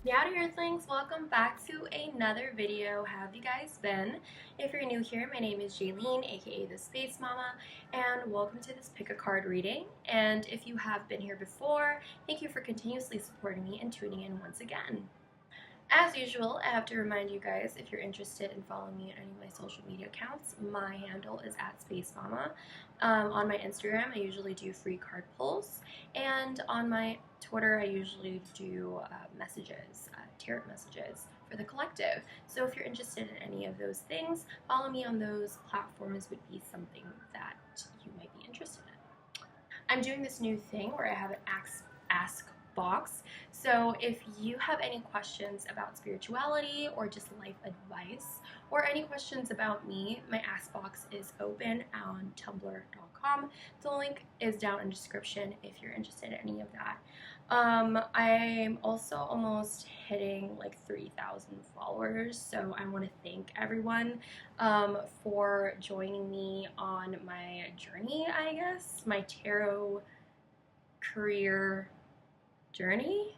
Meowdy Earthlings, welcome back to another video. How have you guys been? If you're new here, my name is Jaylene, aka the Space Mama, and welcome to this pick a card reading. And if you have been here before, thank you for continuously supporting me and tuning in once again. As usual, I have to remind you guys, if you're interested in following me on any of my social media accounts, my handle is @SpaceMama. On my Instagram, I usually do free card pulls, and on my Twitter, I usually do messages, tarot messages for the collective. So if you're interested in any of those things, follow me on those platforms would be something that you might be interested in. I'm doing this new thing where I have an ask box. So if you have any questions about spirituality or just life advice or any questions about me, my ask box is open on tumblr.com. The link is down in the description if you're interested in any of that. I'm also almost hitting like 3,000 followers, so I want to thank everyone for joining me on my journey, I guess, my tarot career journey.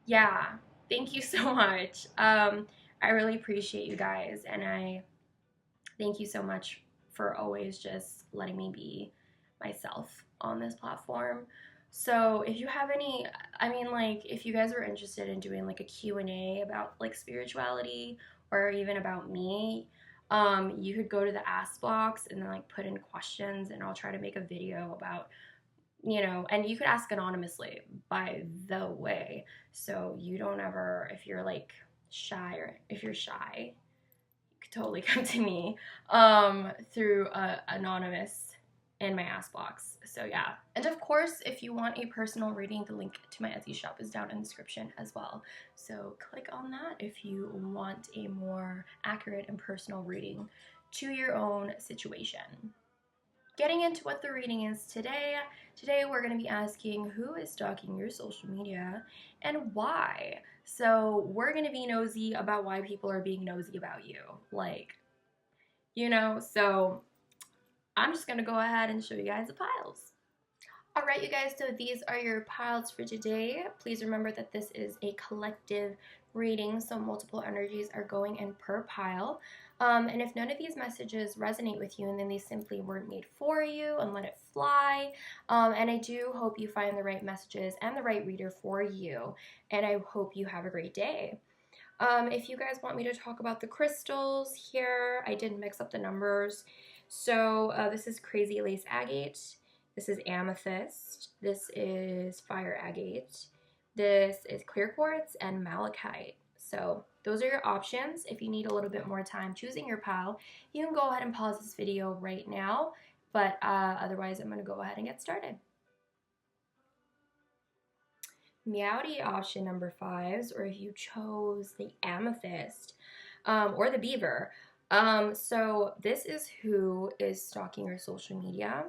Yeah, thank you so much. I really appreciate you guys, and I thank you so much for always just letting me be myself on this platform. So if you have any, if you guys are interested in doing like a Q&A about like spirituality or even about me, you could go to the ask box and then like put in questions, and I'll try to make a video about, and you could ask anonymously, by the way, so you don't ever, if you're like shy, or if you're shy, you could totally come to me through anonymous in my ask box. So yeah, and of course, if you want a personal reading, the link to my Etsy shop is down in the description as well, so click on that if you want a more accurate and personal reading to your own situation. Getting into what the reading is today. Today we're going to be asking who is stalking your social media and why. So we're going to be nosy about why people are being nosy about you. So I'm just going to go ahead and show you guys the piles. Alright, you guys, so these are your piles for today. Please remember that this is a collective reading, so multiple energies are going in per pile. And if none of these messages resonate with you, and then they simply weren't made for you, and let it fly. And I do hope you find the right messages and the right reader for you. And I hope you have a great day. If you guys want me to talk about the crystals here, I did mix up the numbers. So this is Crazy Lace Agate. This is Amethyst. This is Fire Agate. This is Clear Quartz and Malachite. So those are your options. If you need a little bit more time choosing your pile, you can go ahead and pause this video right now. But otherwise, I'm going to go ahead and get started. Meowdy option number 5s, or if you chose the Amethyst or the Beaver. So this is who is stalking your social media.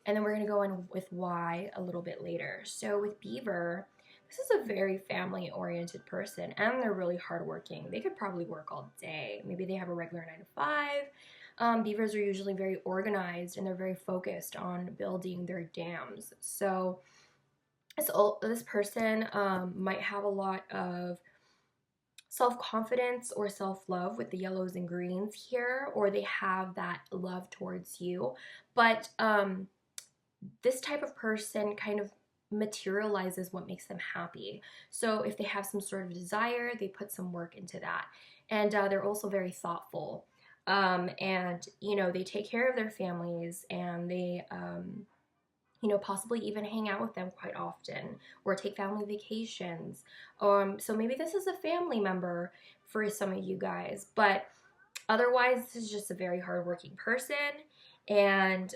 And then we're going to go in with why a little bit later. So with Beaver, this is a very family-oriented person, and they're really hardworking. They could probably work all day. Maybe they have a regular 9 to 5. Beavers are usually very organized, and they're very focused on building their dams. So this person might have a lot of self-confidence or self-love with the yellows and greens here, or they have that love towards you. But this type of person kind of materializes what makes them happy. So if they have some sort of desire, they put some work into that. And they're also very thoughtful. And, they take care of their families, and they, possibly even hang out with them quite often, or take family vacations. So maybe this is a family member for some of you guys, but otherwise, this is just a very hardworking person, and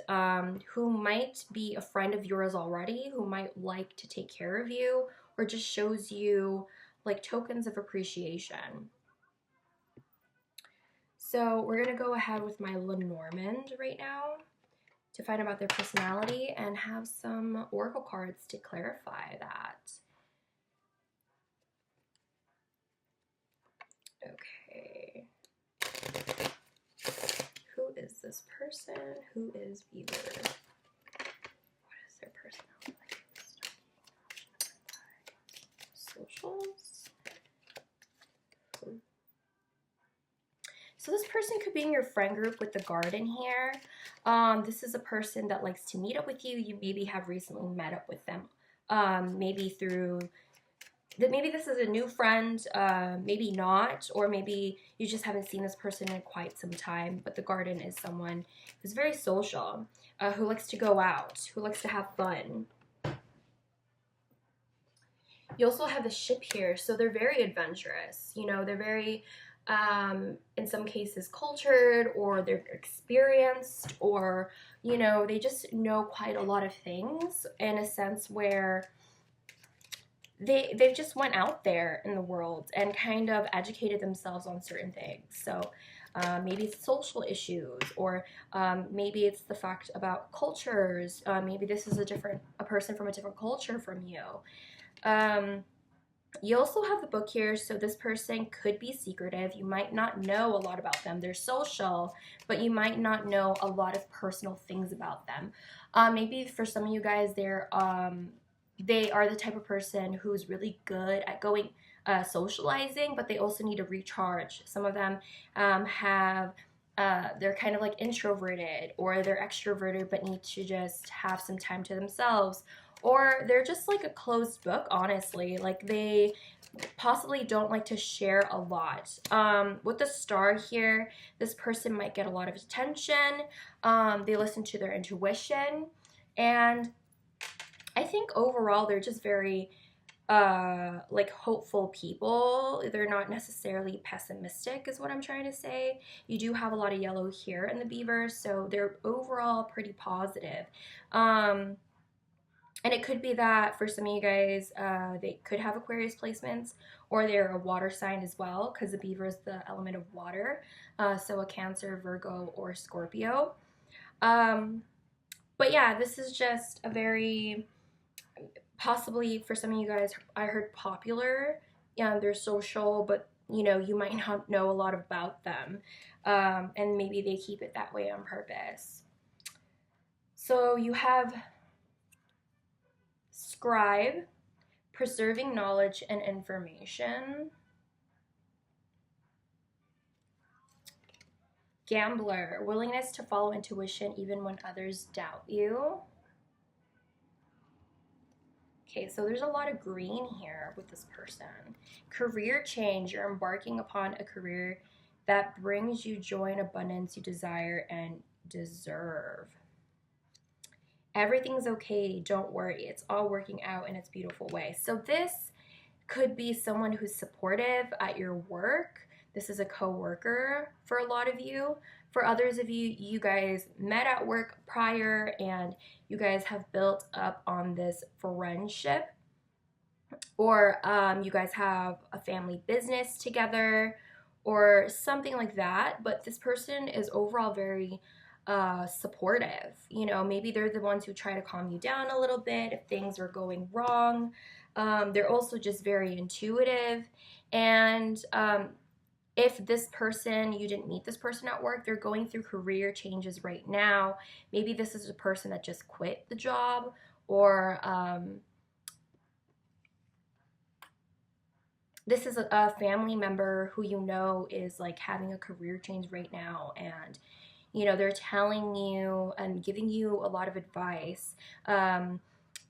who might be a friend of yours already, who might like to take care of you, or just shows you like tokens of appreciation. So we're going to go ahead with my Lenormand right now to find out about their personality and have some oracle cards to clarify that. Okay. Who is this person? Who is Beaver? What is their personality? Socials? person could be in your friend group with the garden here. This is a person that likes to meet up with you. You maybe have recently met up with them. Maybe through maybe this is a new friend, maybe not, or maybe you just haven't seen this person in quite some time. But the garden is someone who's very social, who likes to go out, who likes to have fun. You also have the ship here, so they're very adventurous. You know, they're very, in some cases, cultured, or they're experienced, or, you know, they just know quite a lot of things in a sense where they just went out there in the world and kind of educated themselves on certain things. So maybe it's social issues, or maybe it's the fact about cultures. Maybe this is a person from a different culture from you. You also have the book here, so this person could be secretive. You might not know a lot about them. They're social, but you might not know a lot of personal things about them. Maybe for some of you guys, they are the type of person who's really good at going socializing, but they also need to recharge. Some of them they're kind of like introverted, or they're extroverted but need to just have some time to themselves, or they're just like a closed book, honestly. Like they possibly don't like to share a lot. With the star here, this person might get a lot of attention. They listen to their intuition, and I think overall they're just very like hopeful people. They're not necessarily pessimistic is what I'm trying to say. You do have a lot of yellow here in the beaver, so they're overall pretty positive. And it could be that for some of you guys, they could have Aquarius placements, or they're a water sign as well, because the beaver is the element of water. So a Cancer, Virgo, or Scorpio. But yeah, this is just a very, possibly for some of you guys, I heard popular. Yeah, they're social, but you know, you might not know a lot about them. And maybe they keep it that way on purpose. So you have Scribe, preserving knowledge and information. Gambler, willingness to follow intuition even when others doubt you. Okay, so there's a lot of green here with this person. Career change, you're embarking upon a career that brings you joy and abundance you desire and deserve. Everything's okay, don't worry, it's all working out in its beautiful way. So this could be someone who's supportive at your work. This is a co-worker for a lot of you. For others of you, you guys met at work prior and you guys have built up on this friendship, or you guys have a family business together or something like that. But this person is overall very supportive. You know, maybe they're the ones who try to calm you down a little bit if things are going wrong. They're also just very intuitive. And if this person, you didn't meet this person at work, they're going through career changes right now. Maybe this is a person that just quit the job, or this is a family member who you know is like having a career change right now, and you know, they're telling you and giving you a lot of advice,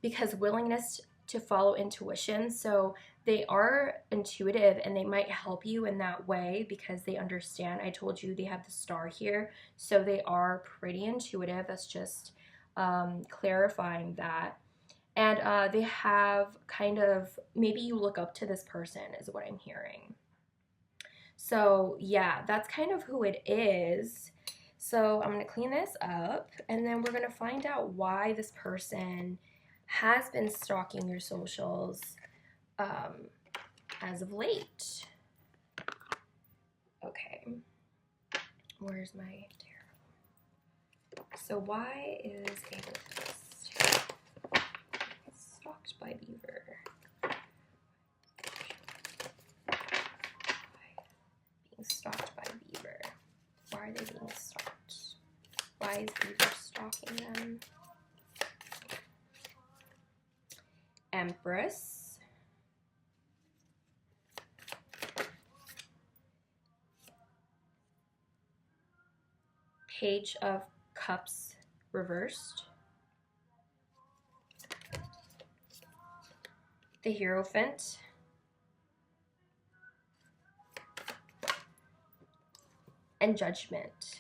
because willingness to follow intuition. So they are intuitive and they might help you in that way because they understand. I told you they have the star here, so they are pretty intuitive. That's just clarifying that. And they have kind of, maybe you look up to this person is what I'm hearing. So yeah, that's kind of who it is. So I'm going to clean this up, and then we're going to find out why this person has been stalking your socials as of late. Okay, where's my tarot? So why is a ghost stalked by beaver? Being stalked by beaver. Why are they being stalked? Why is beaver stalking them? Empress. Page of Cups reversed, the Hierophant, and Judgment.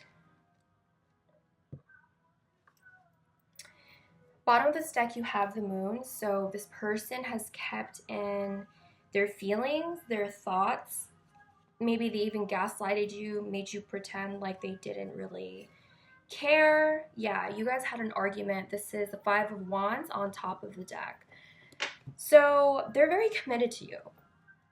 Bottom of this deck, you have the Moon. So this person has kept in their feelings, their thoughts. Maybe they even gaslighted you, made you pretend like they didn't really care. Yeah, you guys had an argument. This is the Five of Wands on top of the deck. So they're very committed to you,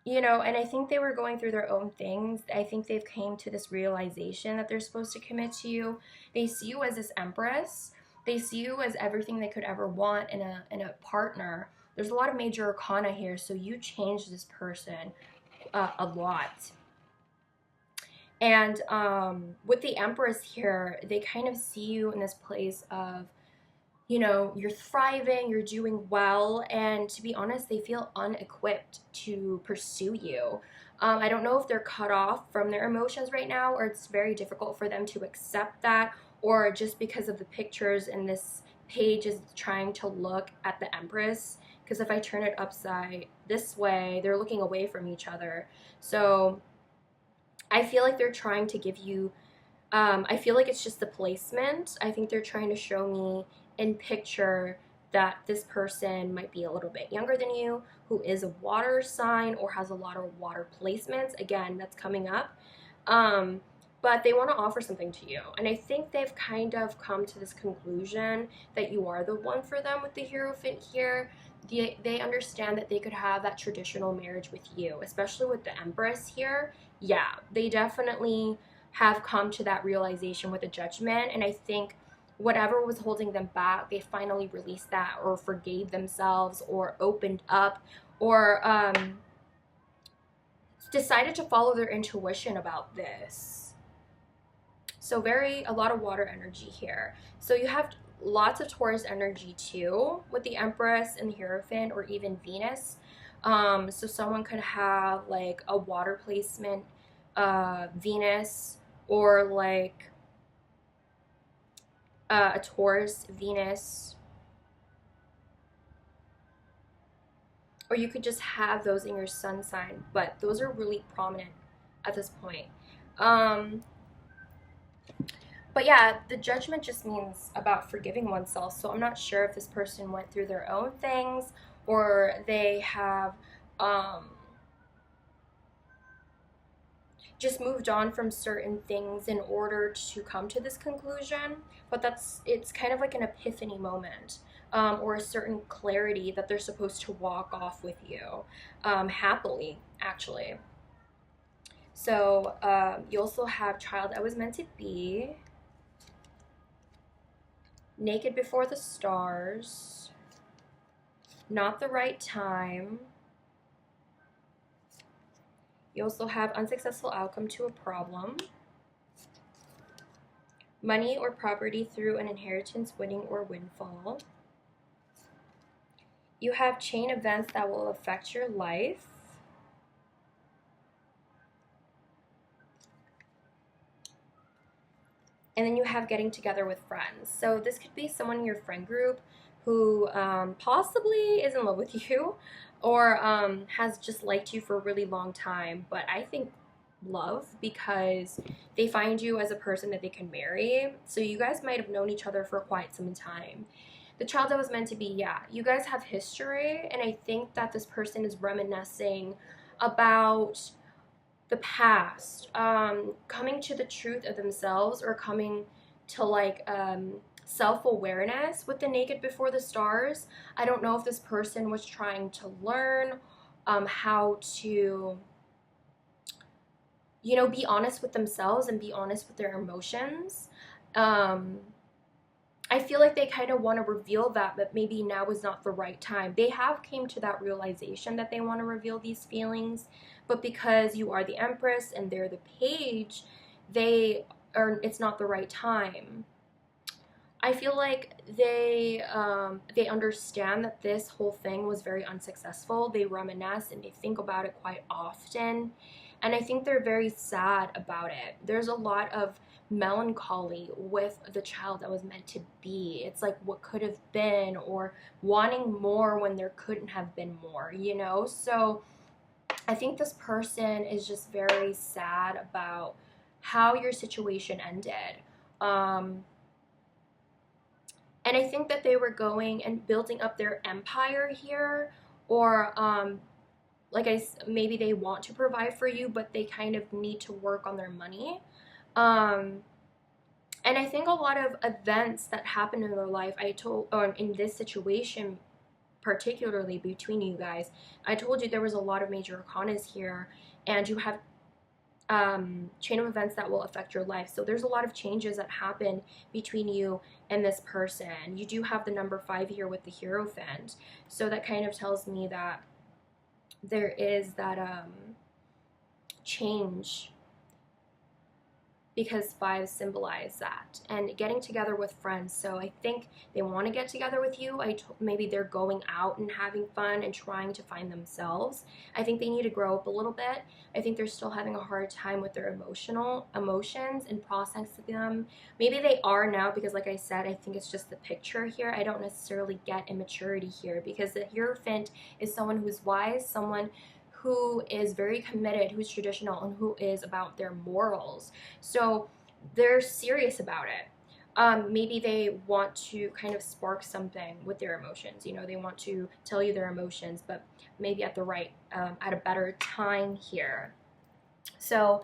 you know, and I think they were going through their own things. I think they've came to this realization that they're supposed to commit to you. They see you as this empress. They see you as everything they could ever want in a partner. There's a lot of major arcana here, so you change this person a lot. And with the Empress here, they kind of see you in this place of, you know, you're thriving, you're doing well, and to be honest, they feel unequipped to pursue you. I don't know if they're cut off from their emotions right now, or it's very difficult for them to accept that, or just because of the pictures in this page is trying to look at the Empress, because if I turn it upside this way, they're looking away from each other. So I feel like they're trying to give you, I feel like it's just the placement. I think they're trying to show me in picture that this person might be a little bit younger than you, who is a water sign or has a lot of water placements. Again, that's coming up. But they want to offer something to you. And I think they've kind of come to this conclusion that you are the one for them with the Hierophant here. They understand that they could have that traditional marriage with you, especially with the Empress here. Yeah, they definitely have come to that realization with the Judgment. And I think whatever was holding them back, they finally released that, or forgave themselves, or opened up, or decided to follow their intuition about this. So a lot of water energy here. So you have lots of Taurus energy too with the Empress and the Hierophant, or even Venus. So someone could have like a water placement Venus, or like a Taurus Venus, or you could just have those in your sun sign, but those are really prominent at this point. But yeah, the Judgment just means about forgiving oneself. So I'm not sure if this person went through their own things, or they have just moved on from certain things in order to come to this conclusion. But it's kind of like an epiphany moment, or a certain clarity that they're supposed to walk off with you happily, actually. So you also have Child I Was Meant to Be, Naked Before the Stars, Not the Right Time. You also have Unsuccessful Outcome to a Problem, Money or Property Through an Inheritance, Winning or Windfall. You have Chain Events That Will Affect Your Life. And then you have Getting Together with Friends. So this could be someone in your friend group who possibly is in love with you, or has just liked you for a really long time. But I think love, because they find you as a person that they can marry. So you guys might have known each other for quite some time. The Child That Was Meant to Be, yeah, you guys have history, and I think that this person is reminiscing about the past, coming to the truth of themselves, or coming to like self-awareness with the Naked Before the Stars. I don't know if this person was trying to learn how to, you know, be honest with themselves and be honest with their emotions. I feel like they kind of want to reveal that, but maybe now is not the right time. They have came to that realization that they want to reveal these feelings, but because you are the Empress and they're the Page, it's not the right time. I feel like they understand that this whole thing was very unsuccessful. They reminisce and they think about it quite often, and I think they're very sad about it. There's a lot of melancholy with the child that was meant to be. It's like what could have been, or wanting more when there couldn't have been more, you know? So I think this person is just very sad about how your situation ended. Um, and I think that they were going and building up their empire here, or maybe they want to provide for you, but they kind of need to work on their money. Um, and I think a lot of events that happen in their life, in this situation, particularly between you guys, I told you there was a lot of major arcanas here, and you have chain of events that will affect your life. So there's a lot of changes that happen between you and this person. You do have the number 5 here with the Hierophant, so that kind of tells me that there is that change, because 5 symbolize that, and getting together with friends. So I think they want to get together with you. Maybe they're going out and having fun and trying to find themselves. I think they need to grow up a little bit. I think they're still having a hard time with their emotions and processing them. Maybe they are now, because like I said, I think it's just the picture here. I don't necessarily get immaturity here, because the Hierophant is someone who's wise, someone who is very committed, who's traditional, and who is about their morals. So they're serious about it. Maybe they want to kind of spark something with their emotions. You know, they want to tell you their emotions, but maybe at a better time here. So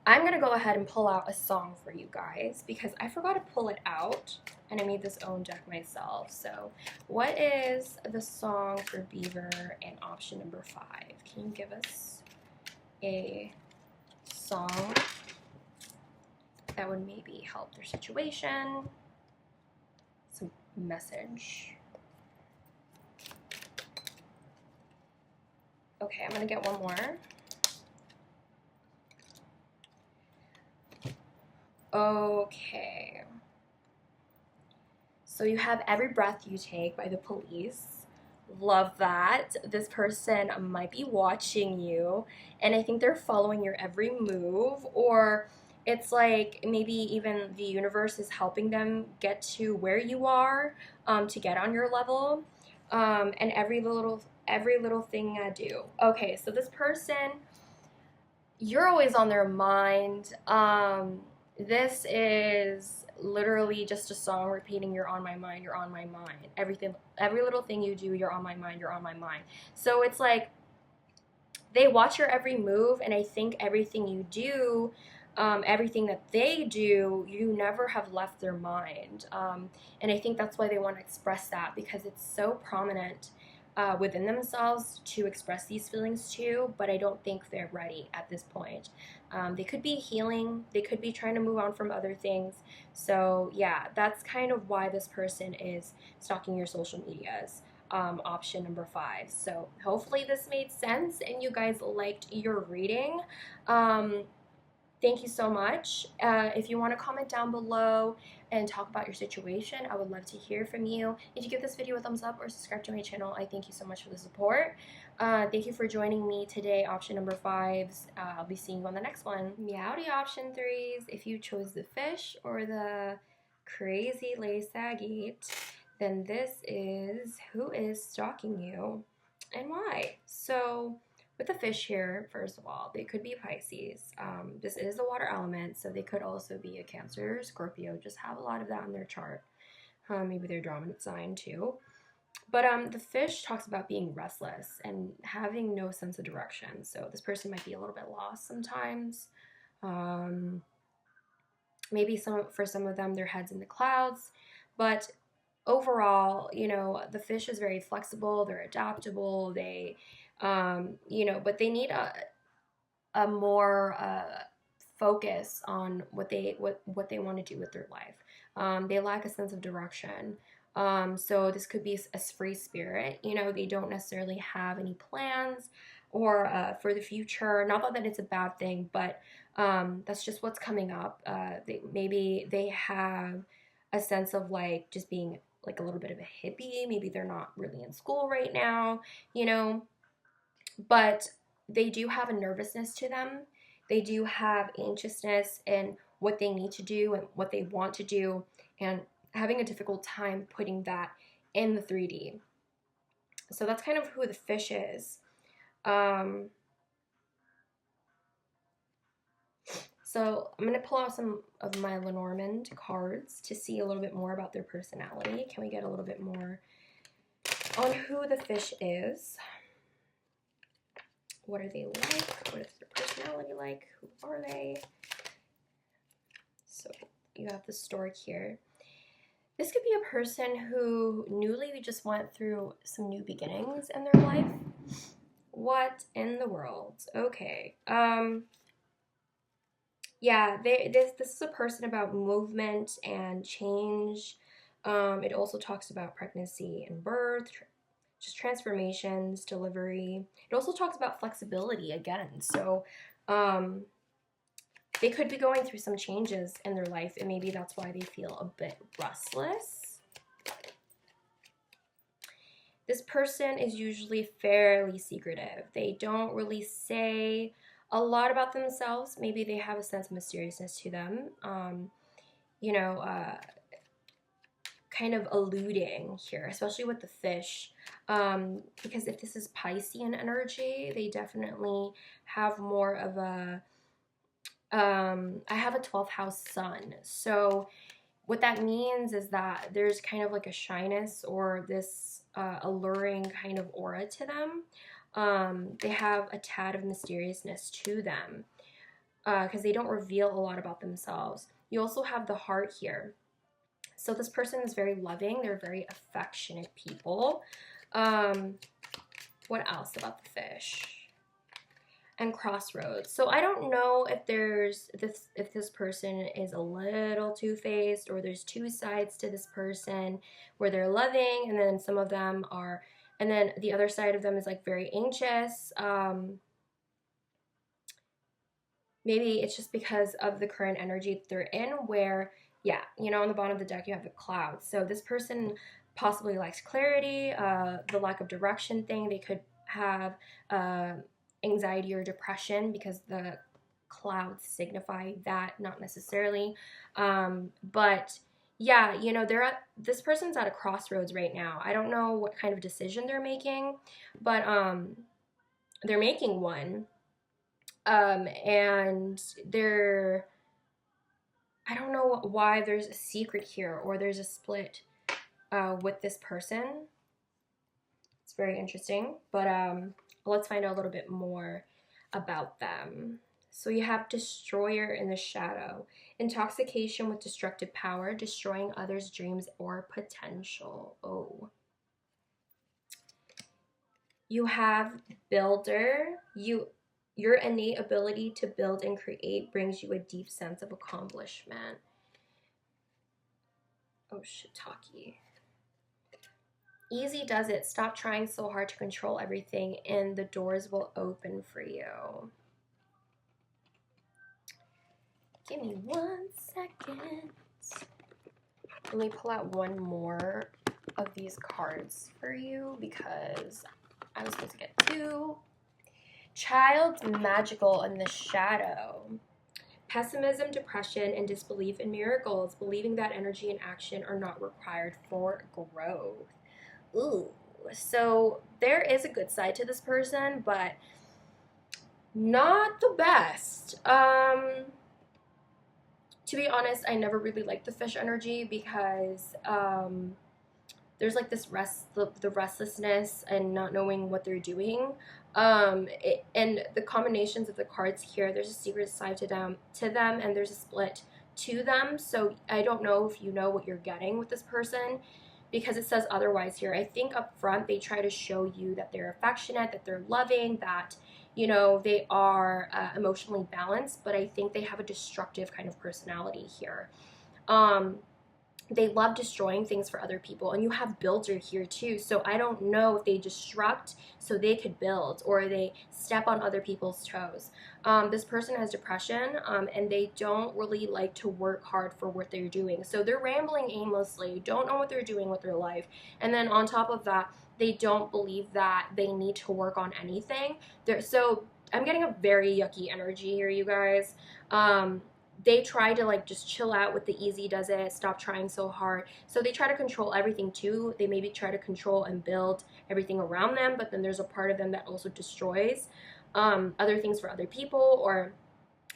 I'm gonna go ahead and pull out a song for you guys, because I forgot to pull it out, and I made this own deck myself. So what is the song for Beaver in option number 5? Can you give us a song that would maybe help their situation? Some message. Okay, I'm gonna get one more. Okay. So you have Every Breath You Take by the Police. Love that. This person might be watching you, and I think they're following your every move, or it's like maybe even the universe is helping them get to where you are, to get on your level, and every little thing I do. Okay, so this person, you're always on their mind. This is literally just a song repeating, you're on my mind, you're on my mind. Every little thing you do, you're on my mind, you're on my mind. So it's like they watch your every move, and I think everything you do, everything that they do, you never have left their mind. And I think that's why they want to express that, because it's so prominent within themselves to express these feelings too, but I don't think they're ready at this point. They could be healing, they could be trying to move on from other things. So yeah, that's kind of why this person is stalking your social medias. Option number 5. So hopefully this made sense and you guys liked your reading. Thank you so much. If you want to comment down below and talk about your situation, I would love to hear from you. If you give this video a thumbs up or subscribe to my channel, I thank you so much for the support. Thank you for joining me today, option number 5s. I'll be seeing you on the next one. Meowdy option 3s. If you chose the fish or the crazy lace agate, then this is who is stalking you and why. So with the fish here, first of all, they could be Pisces. This is the water element, so they could also be a Cancer, Scorpio, just have a lot of that in their chart. Maybe their dominant sign too. But the fish talks about being restless and having no sense of direction. So this person might be a little bit lost sometimes. Maybe for some of them, their head's in the clouds. But overall, you know, the fish is very flexible, they're adaptable, but they need a more focus on what they want to do with their life. They lack a sense of direction. So this could be a free spirit. You know, they don't necessarily have any plans or for the future. Not that it's a bad thing, but that's just what's coming up. Maybe they have a sense of like just being like a little bit of a hippie. Maybe they're not really in school right now, you know, but they do have a nervousness to them. They do have anxiousness and what they need to do and what they want to do, and having a difficult time putting that in the 3D. So that's kind of who the fish is. So I'm going to pull out some of my Lenormand cards to see a little bit more about their personality. Can we get a little bit more on who the fish is? What are they like? What is their personality like? Who are they? So you have the stork here. This could be a person who newly just went through some new beginnings in their life. What in the world? Okay. Yeah, this is a person about movement and change. It also talks about pregnancy and birth, just transformations, delivery. It also talks about flexibility again. So they could be going through some changes in their life, and maybe that's why they feel a bit restless. This person is usually fairly secretive. They don't really say a lot about themselves. Maybe they have a sense of mysteriousness to them. Kind of alluding here, especially with the fish, because if this is Piscean energy, they definitely have more of a, I have a 12th house sun. So what that means is that there's kind of like a shyness or this alluring kind of aura to them. They have a tad of mysteriousness to them because they don't reveal a lot about themselves. You also have the heart here. So this person is very loving. They're very affectionate people. What else about the fish? And crossroads. So I don't know if this person is a little two-faced, or there's two sides to this person where they're loving, and then some of them are, and then the other side of them is like very anxious. Maybe it's just because of the current energy that they're in, where, yeah, you know, on the bottom of the deck you have the clouds. So this person possibly lacks clarity, the lack of direction thing. They could have anxiety or depression because the clouds signify that, not necessarily. But yeah, you know, this person's at a crossroads right now. I don't know what kind of decision they're making, but they're making one. And I don't know why there's a secret here, or there's a split with this person. It's very interesting, but let's find out a little bit more about them. So you have Destroyer in the shadow. Intoxication with destructive power, destroying others' dreams or potential. Oh. You have Builder. Your innate ability to build and create brings you a deep sense of accomplishment. Oh, shiitake. Easy does it. Stop trying so hard to control everything, and the doors will open for you. Give me 1 second. Let me pull out one more of these cards for you, because I was supposed to get 2. Child's magical in the shadow. Pessimism, depression, and disbelief in miracles, believing that energy and action are not required for growth. Ooh, so there is a good side to this person, but not the best. To be honest, I never really liked the fish energy because there's like this the restlessness and not knowing what they're doing. And the combinations of the cards here, there's a secret side to them, and there's a split to them. So I don't know if you know what you're getting with this person, because it says otherwise here. I think up front they try to show you that they're affectionate, that they're loving, that, you know, they are emotionally balanced, but I think they have a destructive kind of personality here. They love destroying things for other people, and you have Builder here too, so I don't know if they destruct so they could build, or they step on other people's toes. This person has depression, and they don't really like to work hard for what they're doing, so they're rambling aimlessly, don't know what they're doing with their life, and then on top of that, they don't believe that they need to work on anything. So I'm getting a very yucky energy here, you guys. they try to like just chill out with the easy does it, stop trying so hard. So they try to control everything too. They maybe try to control and build everything around them, but then there's a part of them that also destroys other things for other people or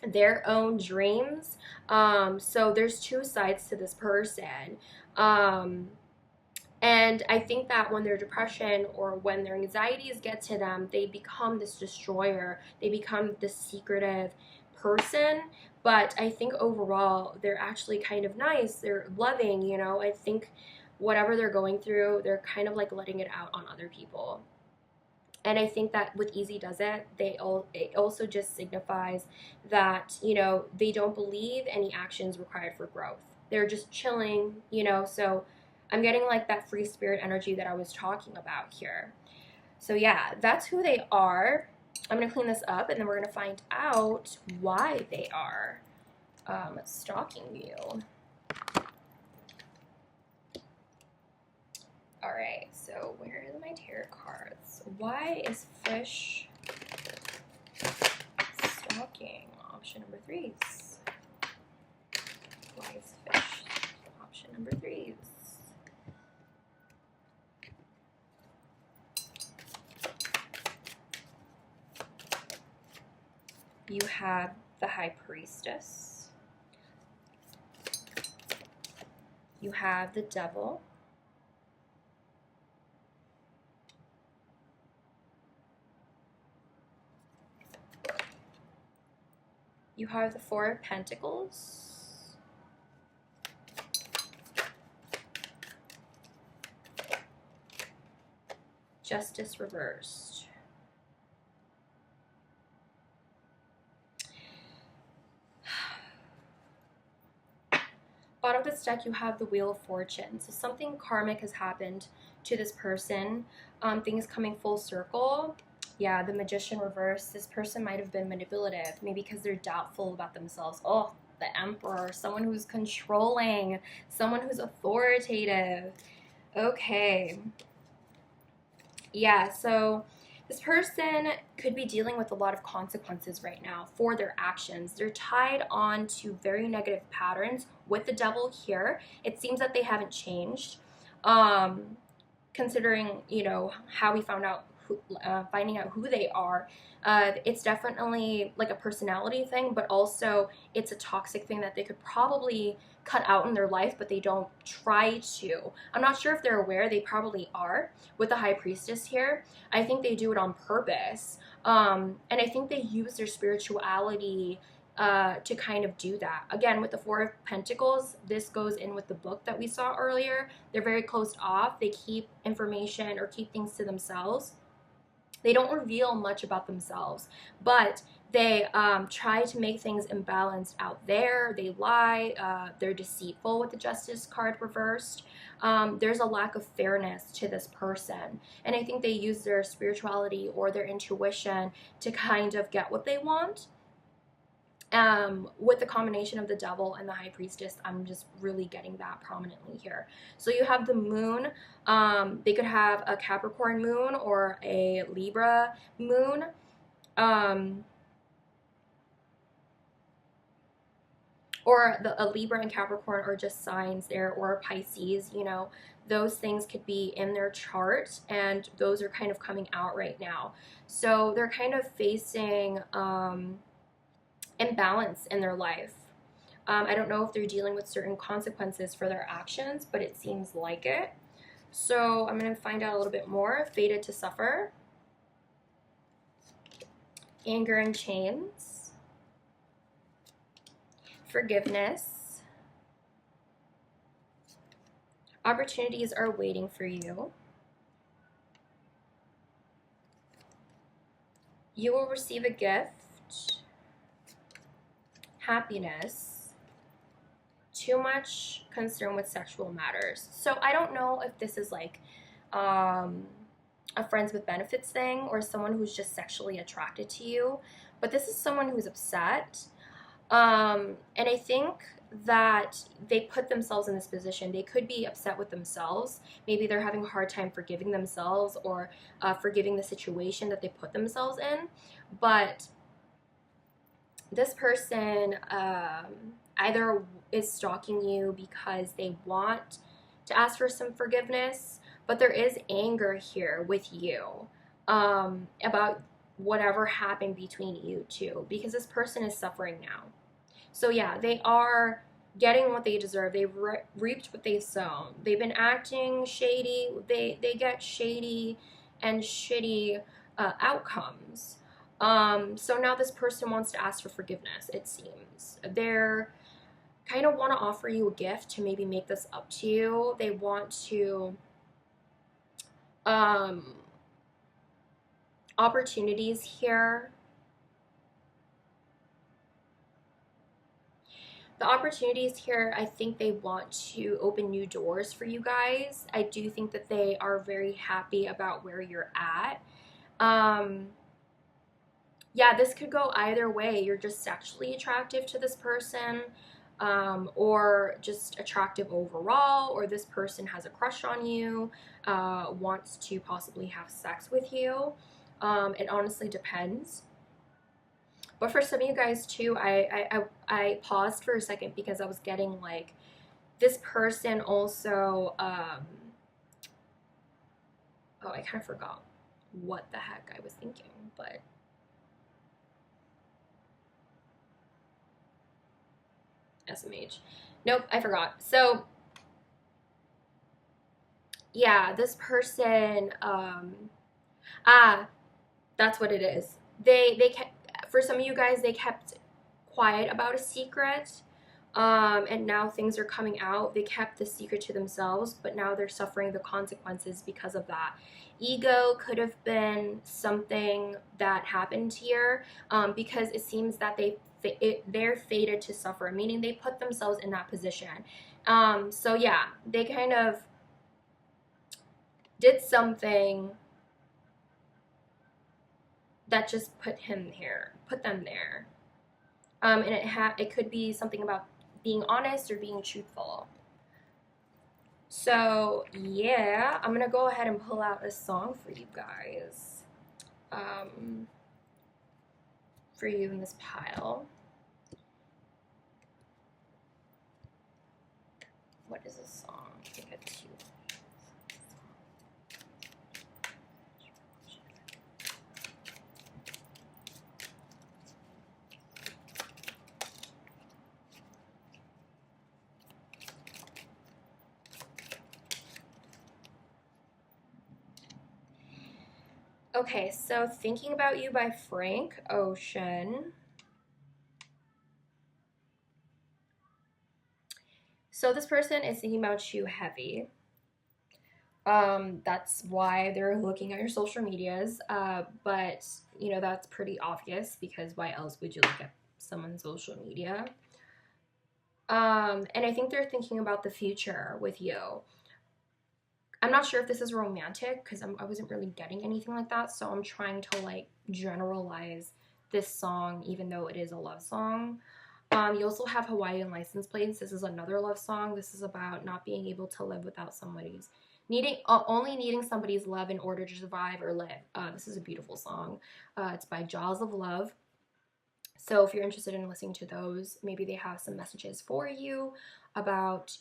their own dreams. So there's two sides to this person. Um, and I think that when their depression or when their anxieties get to them, they become this destroyer. They become this secretive person. But I think overall, they're actually kind of nice. They're loving, you know. I think whatever they're going through, they're kind of like letting it out on other people. And I think that with easy does it, it also just signifies that, you know, they don't believe any actions required for growth. They're just chilling, you know. So I'm getting like that free spirit energy that I was talking about here. So yeah, that's who they are. I'm gonna clean this up and then we're gonna find out why they are stalking you. All right, so where are my tarot cards? Why is fish stalking? Option number 3. Why is fish? Option number 3. You have the High Priestess. You have the Devil. You have the Four of Pentacles. Justice reversed. Bottom of this deck, you have the Wheel of Fortune. So something karmic has happened to this person. Things coming full circle. Yeah, the Magician reversed. This person might have been manipulative, maybe because they're doubtful about themselves. Oh, the Emperor, someone who's controlling, someone who's authoritative. Okay. Yeah, so this person could be dealing with a lot of consequences right now for their actions. They're tied on to very negative patterns with the Devil here. It seems that they haven't changed. Considering, you know, how we found out finding out who they are, it's definitely like a personality thing, but also it's a toxic thing that they could probably cut out in their life, but they don't try to. I'm not sure if they're aware. They probably are with the High Priestess here. I think they do it on purpose, and I think they use their spirituality to kind of do that. Again, with the Four of Pentacles, this goes in with the book that we saw earlier. They're very closed off. They keep information or keep things to themselves. They don't reveal much about themselves, but they try to make things imbalanced out there. They lie. They're deceitful with the Justice card reversed. There's a lack of fairness to this person. And I think they use their spirituality or their intuition to kind of get what they want. With the combination of the Devil and the High Priestess, I'm just really getting that prominently here. So you have the Moon. They could have a Capricorn moon or a Libra moon. Or a Libra and Capricorn are just signs there, or Pisces, you know. Those things could be in their chart, and those are kind of coming out right now. So they're kind of facing imbalance in their life. I don't know if they're dealing with certain consequences for their actions, but it seems like it. So I'm going to find out a little bit more. Fated to suffer. Anger and chains. Forgiveness. Opportunities are waiting for you. You will receive a gift. Happiness. Too much concern with sexual matters. So I don't know if this is like a friends with benefits thing or someone who's just sexually attracted to you, but this is someone who's upset. And I think that they put themselves in this position. They could be upset with themselves. Maybe they're having a hard time forgiving themselves or forgiving the situation that they put themselves in. But this person either is stalking you because they want to ask for some forgiveness, but there is anger here with you about whatever happened between you two, because this person is suffering now. So yeah, they are getting what they deserve. They've reaped what they've sown. They've been acting shady. They get shady and shitty outcomes. So now this person wants to ask for forgiveness, it seems. They're kind of want to offer you a gift to maybe make this up to you. They want to opportunities here. The opportunities here, I think they want to open new doors for you guys. I do think that they are very happy about where you're at. Yeah, this could go either way. You're just sexually attractive to this person, or just attractive overall, or this person has a crush on you, wants to possibly have sex with you. It honestly depends. But for some of you guys too, I paused for a second because I was getting like this person also. Oh, I kind of forgot what the heck I was thinking, but SMH. Nope, I forgot. So yeah, this person. That's what it is. They kept, for some of you guys, they kept quiet about a secret, and now things are coming out. They kept the secret to themselves, but now they're suffering the consequences because of that. Ego could have been something that happened here, because it seems that they're fated to suffer, meaning they put themselves in that position. So yeah, they kind of did something that just put them there. And it could be something about being honest or being truthful. So yeah, I'm gonna go ahead and pull out a song for you guys, for you in this pile. What is this song? I think it's you. Okay, so Thinking About You by Frank Ocean. So this person is thinking about you heavy. That's why they're looking at your social medias. But you know, that's pretty obvious, because why else would you look at someone's social media? And I think they're thinking about the future with you. I'm not sure if this is romantic, because I wasn't really getting anything like that, so I'm trying to like generalize this song, even though it is a love song. You also have Hawaiian license plates. This is another love song. This is about not being able to live without somebody's only needing somebody's love in order to survive or live. This is a beautiful song. It's by Jaws of Love. So if you're interested in listening to those, maybe they have some messages for you about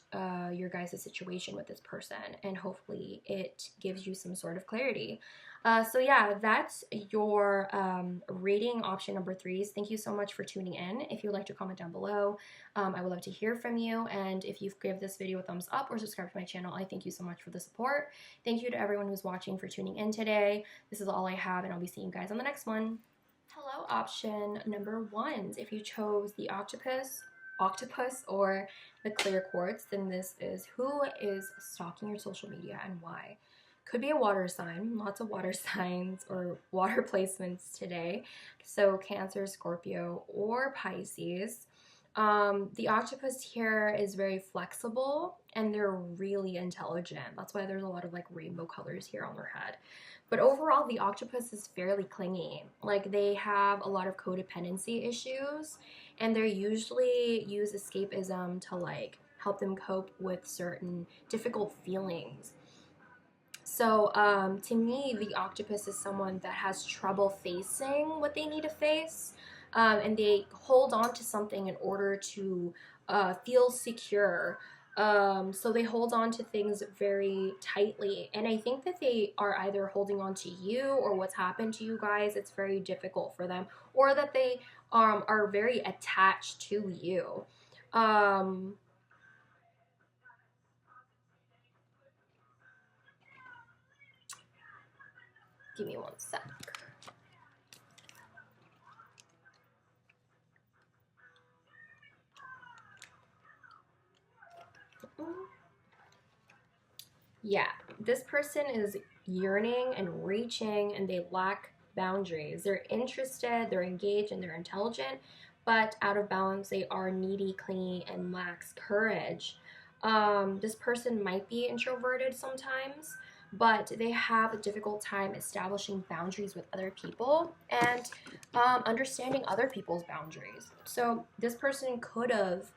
your guys' situation with this person, and hopefully it gives you some sort of clarity. So yeah, that's your rating option number 3. Thank you so much for tuning in. If you'd like to comment down below, I would love to hear from you. And if you've given this video a thumbs up or subscribed to my channel, I thank you so much for the support. Thank you to everyone who's watching for tuning in today. This is all I have, and I'll be seeing you guys on the next one. Hello option number 1. If you chose the octopus or the clear quartz, then this is who is stalking your social media and why. Could be a water sign, lots of water signs or water placements today. So Cancer, Scorpio, or Pisces. The octopus here is very flexible and they're really intelligent. That's why there's a lot of like rainbow colors here on their head. But overall, the octopus is fairly clingy. Like, they have a lot of codependency issues, and they usually use escapism to like help them cope with certain difficult feelings. So to me, the octopus is someone that has trouble facing what they need to face. and they hold on to something in order to feel secure. So they hold on to things very tightly, and I think that they are either holding on to you or what's happened to you guys. It's very difficult for them, or that they are very attached to you. Give me one sec. Yeah, this person is yearning and reaching, and they lack boundaries. They're interested, they're engaged, and they're intelligent, but out of balance, they are needy, clingy, and lacks courage. This person might be introverted sometimes, but they have a difficult time establishing boundaries with other people and understanding other people's boundaries. So this person could have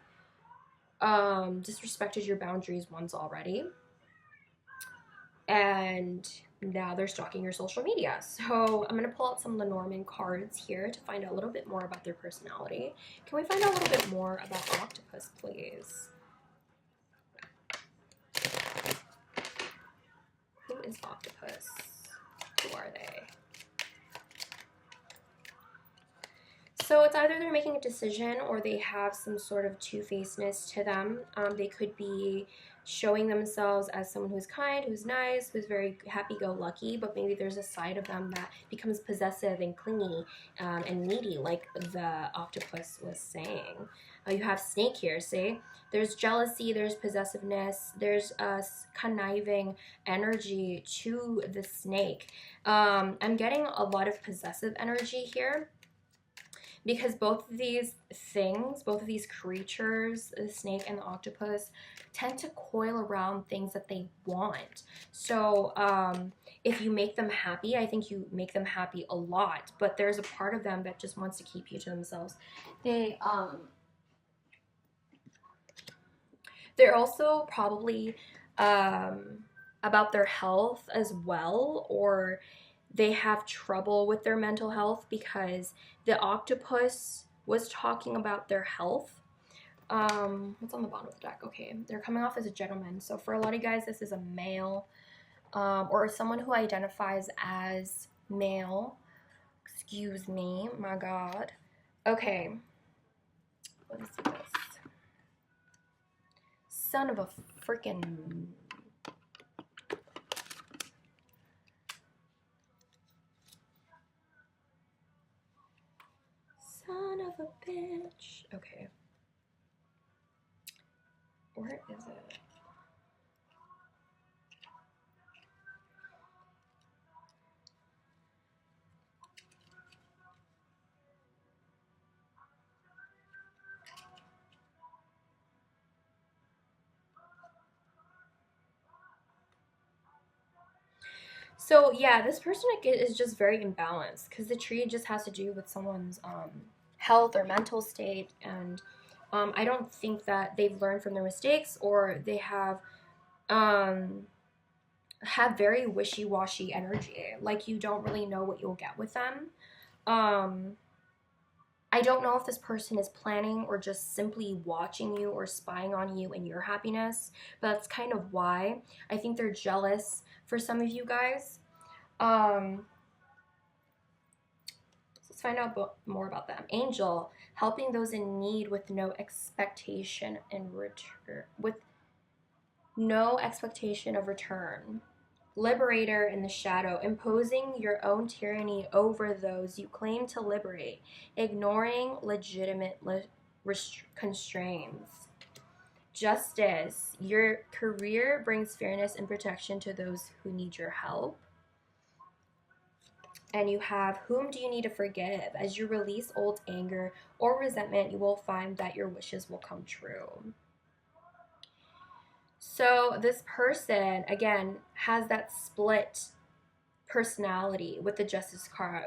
disrespected your boundaries once already, and now they're stalking your social media. So I'm going to pull out some of the Norman cards here to find out a little bit more about their personality. Can we find out a little bit more about Octopus, please? Who is Octopus? Who are they? So it's either they're making a decision or they have some sort of two-facedness to them. They could be showing themselves as someone who's kind, who's nice, who's very happy-go-lucky, but maybe there's a side of them that becomes possessive and clingy and needy, like the octopus was saying. You have snake here, see? There's jealousy, there's possessiveness, there's a conniving energy to the snake. I'm getting a lot of possessive energy here, because both of these things, both of these creatures, the snake and the octopus, tend to coil around things that they want. So if you make them happy, I think you make them happy a lot, but there's a part of them that just wants to keep you to themselves. They're also probably about their health as well, or they have trouble with their mental health, because the octopus was talking about their health. What's on the bottom of the deck? Okay, they're coming off as a gentleman. So for a lot of guys, this is a male, or someone who identifies as male. Excuse me, my God. Okay, what is this? Son of a freaking... Son of a bitch. Okay. Where is it? So yeah, this person is just very imbalanced, because the tree just has to do with someone's health or mental state, and I don't think that they've learned from their mistakes, or they have very wishy-washy energy. Like, you don't really know what you'll get with them. I don't know if this person is planning or just simply watching you or spying on you and your happiness, but that's kind of why. I think they're jealous for some of you guys. Let's find out more about them. Angel, helping those in need with no expectation in return, with no expectation of return. Liberator in the shadow, imposing your own tyranny over those you claim to liberate, ignoring legitimate constraints. Justice, your career brings fairness and protection to those who need your help. And you have, whom do you need to forgive? As you release old anger or resentment, you will find that your wishes will come true. So this person, again, has that split personality with the Justice card.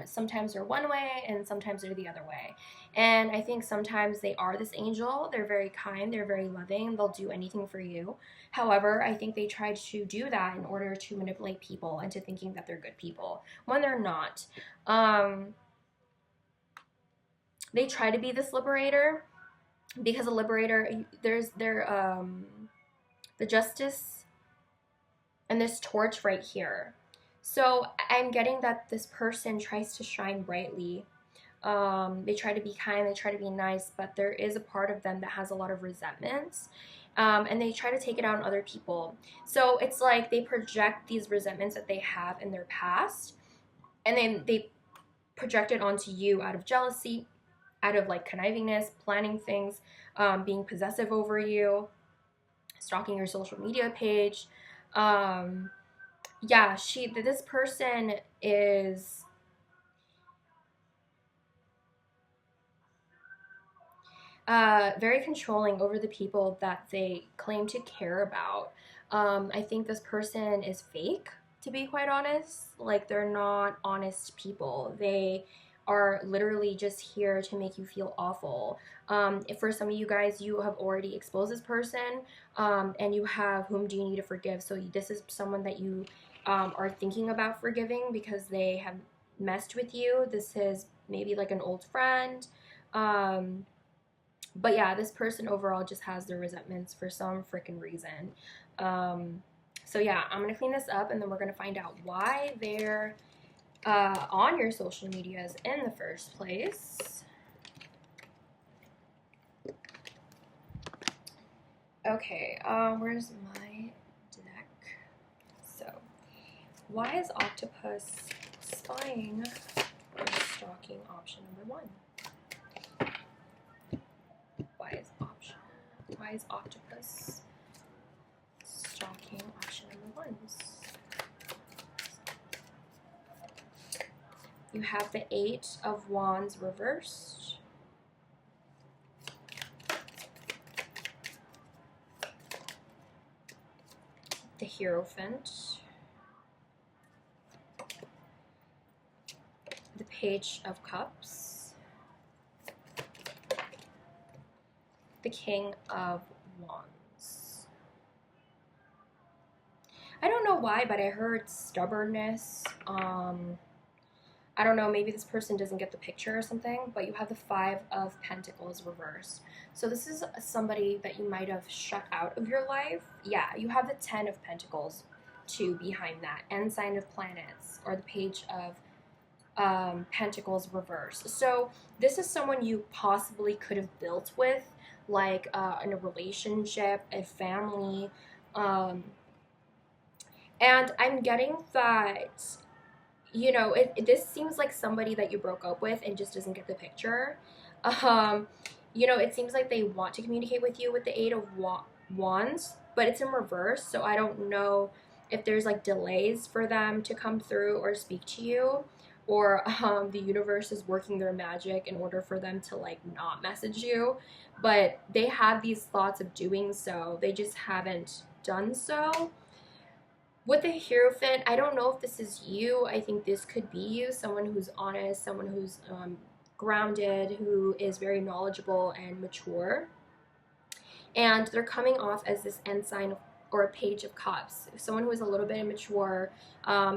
Sometimes they're one way and sometimes they're the other way. And I think sometimes they are this angel. They're very kind, they're very loving, they'll do anything for you. However, I think they try to do that in order to manipulate people into thinking that they're good people when they're not. they try to be this liberator, because a liberator, there's the justice and this torch right here. So I'm getting that this person tries to shine brightly. They try to be kind, they try to be nice, but there is a part of them that has a lot of resentments. And they try to take it out on other people. So it's like they project these resentments that they have in their past, and then they project it onto you out of jealousy, out of like connivingness, planning things, being possessive over you, stalking your social media page. Yeah, this person is very controlling over the people that they claim to care about. I think this person is fake, to be quite honest. Like, they're not honest people. They are literally just here to make you feel awful. For some of you guys, you have already exposed this person, and you have whom do you need to forgive. So this is someone that you are thinking about forgiving because they have messed with you. This is maybe like an old friend. But yeah, this person overall just has their resentments for some freaking reason. So yeah, I'm gonna clean this up, and then we're gonna find out why they're on your social medias in the first place. Okay, where's my deck? So, why is octopus spying or stalking option number 1? Why is octopus stalking option number 1? You have the 8 of Wands reversed. The Hierophant. The Page of Cups. The King of Wands. I don't know why, but I heard stubbornness. I don't know, maybe this person doesn't get the picture or something, but you have the 5 of Pentacles reversed. So this is somebody that you might have shut out of your life. Yeah, you have the 10 of Pentacles too behind that, and Sign of Planets, or the Page of Pentacles reversed. So this is someone you possibly could have built with, like in a relationship, a family, and I'm getting that, you know, this seems like somebody that you broke up with and just doesn't get the picture. You know, it seems like they want to communicate with you with the 8 of Wands, but it's in reverse, so I don't know if there's like delays for them to come through or speak to you, or the universe is working their magic in order for them to like not message you, but they have these thoughts of doing so, they just haven't done so. With the Hierophant, I don't know if this is you. I think this could be you, someone who's honest, someone who's grounded, who is very knowledgeable and mature. And they're coming off as this ensign or a Page of Cups. Someone who is a little bit immature,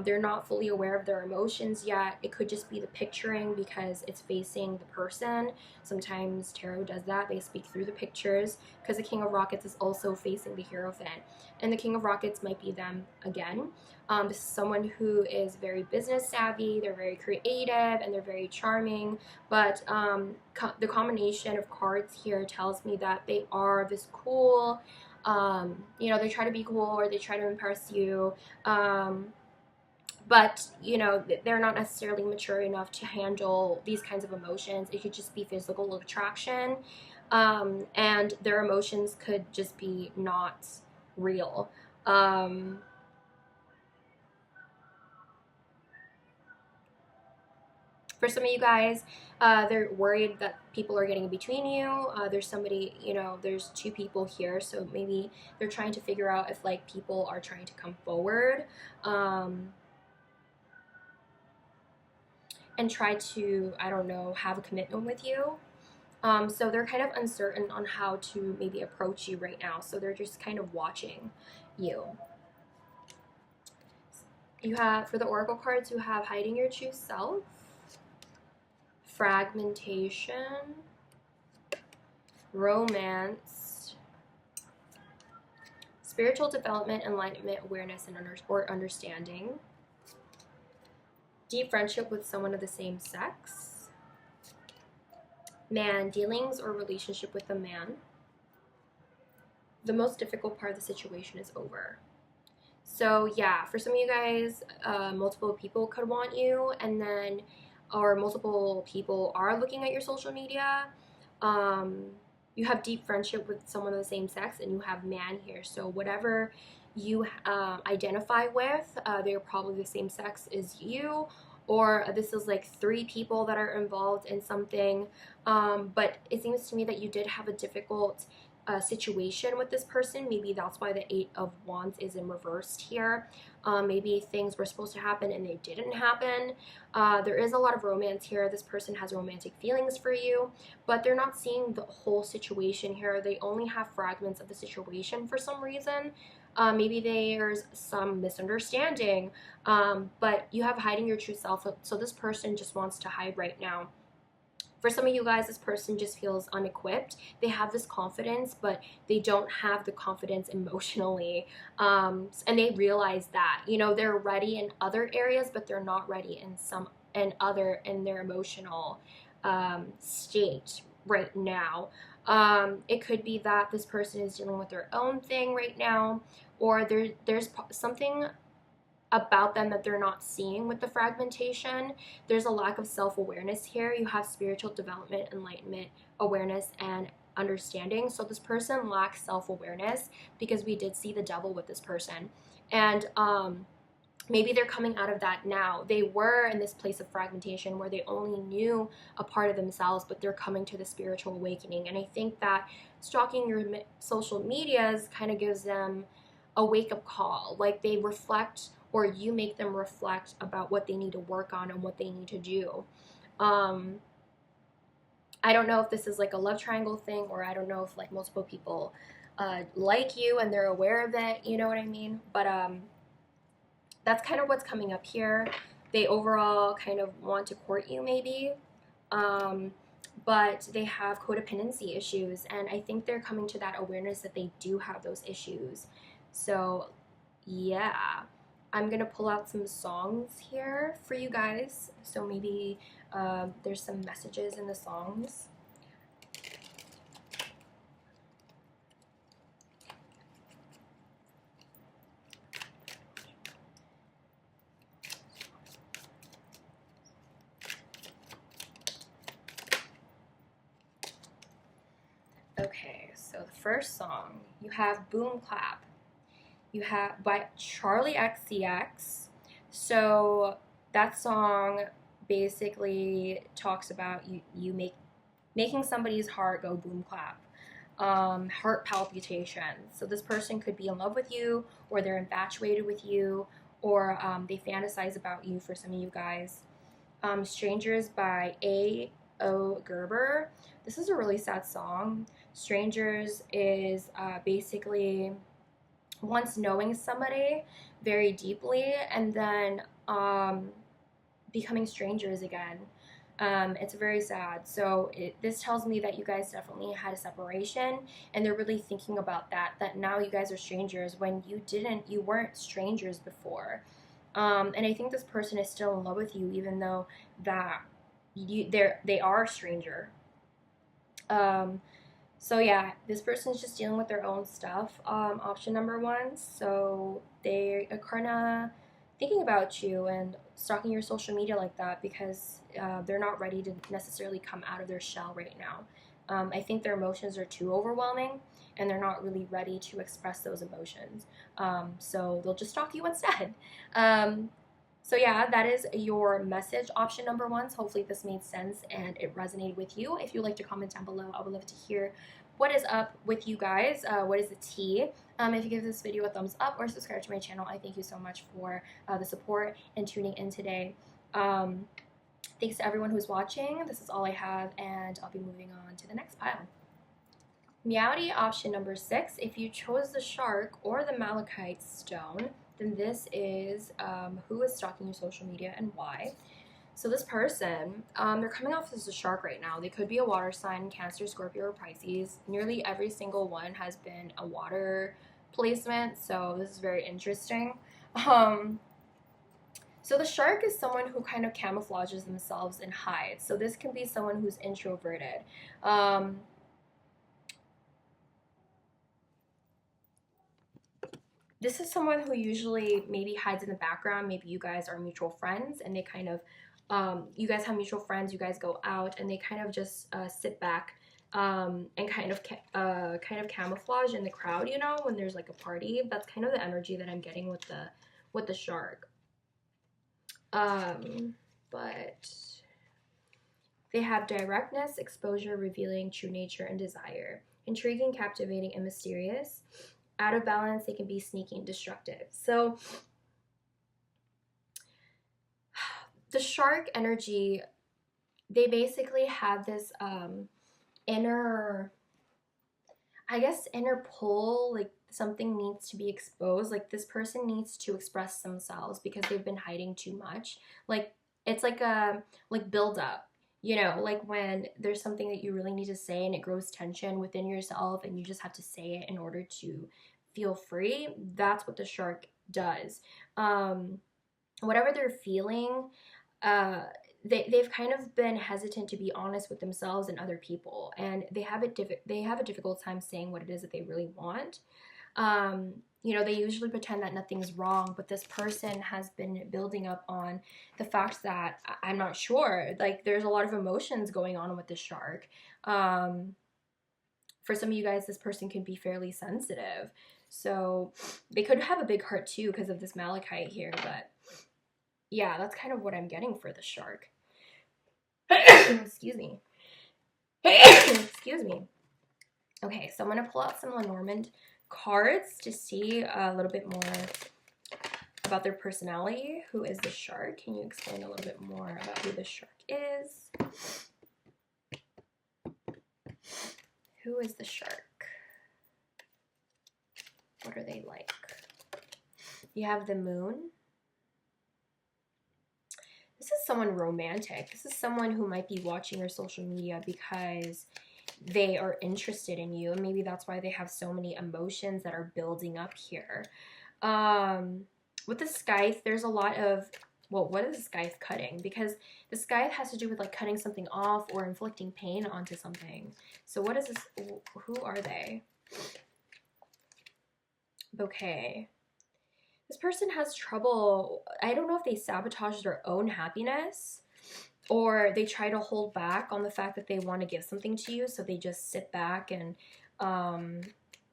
they're not fully aware of their emotions yet. It could just be the picturing because it's facing the person. Sometimes tarot does that. They speak through the pictures, because the King of Rockets is also facing the Hierophant. And the King of Rockets might be them again. This is someone who is very business savvy, they're very creative, and they're very charming. But the combination of cards here tells me that they are this cool, you know, they try to be cool, or they try to impress you, but you know, they're not necessarily mature enough to handle these kinds of emotions. It could just be physical attraction, and their emotions could just be not real. For some of you guys, they're worried that people are getting between you. There's somebody, you know, there's 2 people here, so maybe they're trying to figure out if like people are trying to come forward and try to, I don't know, have a commitment with you. So they're kind of uncertain on how to maybe approach you right now, so they're just kind of watching you. You have, for the Oracle cards, you have hiding your true self, fragmentation, romance, spiritual development, enlightenment, awareness, and understanding, deep friendship with someone of the same sex, man, dealings or relationship with a man. The most difficult part of the situation is over. So yeah, for some of you guys, multiple people could want you, and then, or multiple people are looking at your social media. You have deep friendship with someone of the same sex, and you have man here. So whatever you identify with, they're probably the same sex as you, or this is like 3 people that are involved in something. But it seems to me that you did have a difficult situation with this person. Maybe that's why the 8 of Wands is in reversed here. Maybe things were supposed to happen and they didn't happen. There is a lot of romance here. This person has romantic feelings for you, but they're not seeing the whole situation here. They only have fragments of the situation for some reason. Maybe there's some misunderstanding, but you have hiding your true self. So this person just wants to hide right now. For some of you guys, this person just feels unequipped. They have this confidence, but they don't have the confidence emotionally. And they realize that, you know, they're ready in other areas, but they're not ready in their emotional state right now. It could be that this person is dealing with their own thing right now, or there's something about them that they're not seeing with the fragmentation. There's a lack of self-awareness here. You have spiritual development, enlightenment, awareness, and understanding. So this person lacks self-awareness, because we did see the devil with this person. And maybe they're coming out of that now. They were in this place of fragmentation where they only knew a part of themselves, but they're coming to the spiritual awakening. And I think that stalking your social medias kind of gives them a wake-up call. Like, they reflect, or you make them reflect about what they need to work on and what they need to do. I don't know if this is like a love triangle thing, or I don't know if like multiple people like you and they're aware of it, you know what I mean? But that's kind of what's coming up here. They overall kind of want to court you maybe, but they have codependency issues, and I think they're coming to that awareness that they do have those issues. So yeah, I'm gonna pull out some songs here for you guys, so maybe there's some messages in the songs. Okay, so the first song, you have Boom Clap. You have by Charlie XCX. So that song basically talks about making somebody's heart go boom clap. Heart palpitations. So this person could be in love with you, or they're infatuated with you, or they fantasize about you for some of you guys. Strangers by A.O. Gerber. This is a really sad song. Strangers is basically once knowing somebody very deeply and then becoming strangers again. It's very sad. So this tells me that you guys definitely had a separation, and they're really thinking about that now you guys are strangers when you weren't strangers before. And I think this person is still in love with you, even though that they are a stranger. So yeah, this person's just dealing with their own stuff. Option number 1. So they are kind of thinking about you and stalking your social media like that, because they're not ready to necessarily come out of their shell right now. I think their emotions are too overwhelming, and they're not really ready to express those emotions. So they'll just stalk you instead. So yeah, that is your message, option number 1. So hopefully this made sense and it resonated with you. If you'd like to comment down below, I would love to hear what is up with you guys. What is the tea? If you give this video a thumbs up or subscribe to my channel, I thank you so much for the support and tuning in today. Thanks to everyone who's watching. This is all I have, and I'll be moving on to the next pile. Meowdy, option number 6. If you chose the shark or the malachite stone, then this is who is stalking your social media and why. So this person, they're coming off as a shark right now. They could be a water sign, Cancer, Scorpio, or Pisces. Nearly every single one has been a water placement, so this is very interesting. Um, so the shark is someone who kind of camouflages themselves and hides. So this can be someone who's introverted. Um, this is someone who usually maybe hides in the background. Maybe you guys are mutual friends and they kind of, you guys have mutual friends, you guys go out and they kind of just sit back and kind of camouflage in the crowd, you know, when there's like a party. That's kind of the energy that I'm getting with the shark. But they have directness, exposure, revealing true nature and desire. Intriguing, captivating, and mysterious. Out of balance, they can be sneaky and destructive. So the shark energy, they basically have this inner, I guess, inner pull, like something needs to be exposed. Like this person needs to express themselves because they've been hiding too much. Like it's like a build up, you know, like when there's something that you really need to say and it grows tension within yourself and you just have to say it in order to feel free. That's what the shark does. Whatever they're feeling, they've kind of been hesitant to be honest with themselves and other people, and they have a difficult time saying what it is that they really want. You know, they usually pretend that nothing's wrong, but this person has been building up on the fact that I'm not sure. Like, there's a lot of emotions going on with the shark. For some of you guys, this person can be fairly sensitive. So they could have a big heart too because of this malachite here, but yeah, that's kind of what I'm getting for the shark. Excuse me. Excuse me. Okay, so I'm going to pull out some Lenormand cards to see a little bit more about their personality. Who is the shark? Can you explain a little bit more about who the shark is? Who is the shark? What are they like? You have the moon. This is someone romantic. This is someone who might be watching your social media because they are interested in you. Maybe that's why they have so many emotions that are building up here. With the scythe, there's a lot of, well, what is the scythe cutting? Because the scythe has to do with like cutting something off or inflicting pain onto something. So what is this? Who are they? Bouquet. This person has trouble. I don't know if they sabotage their own happiness or they try to hold back on the fact that they want to give something to you. So they just sit back and,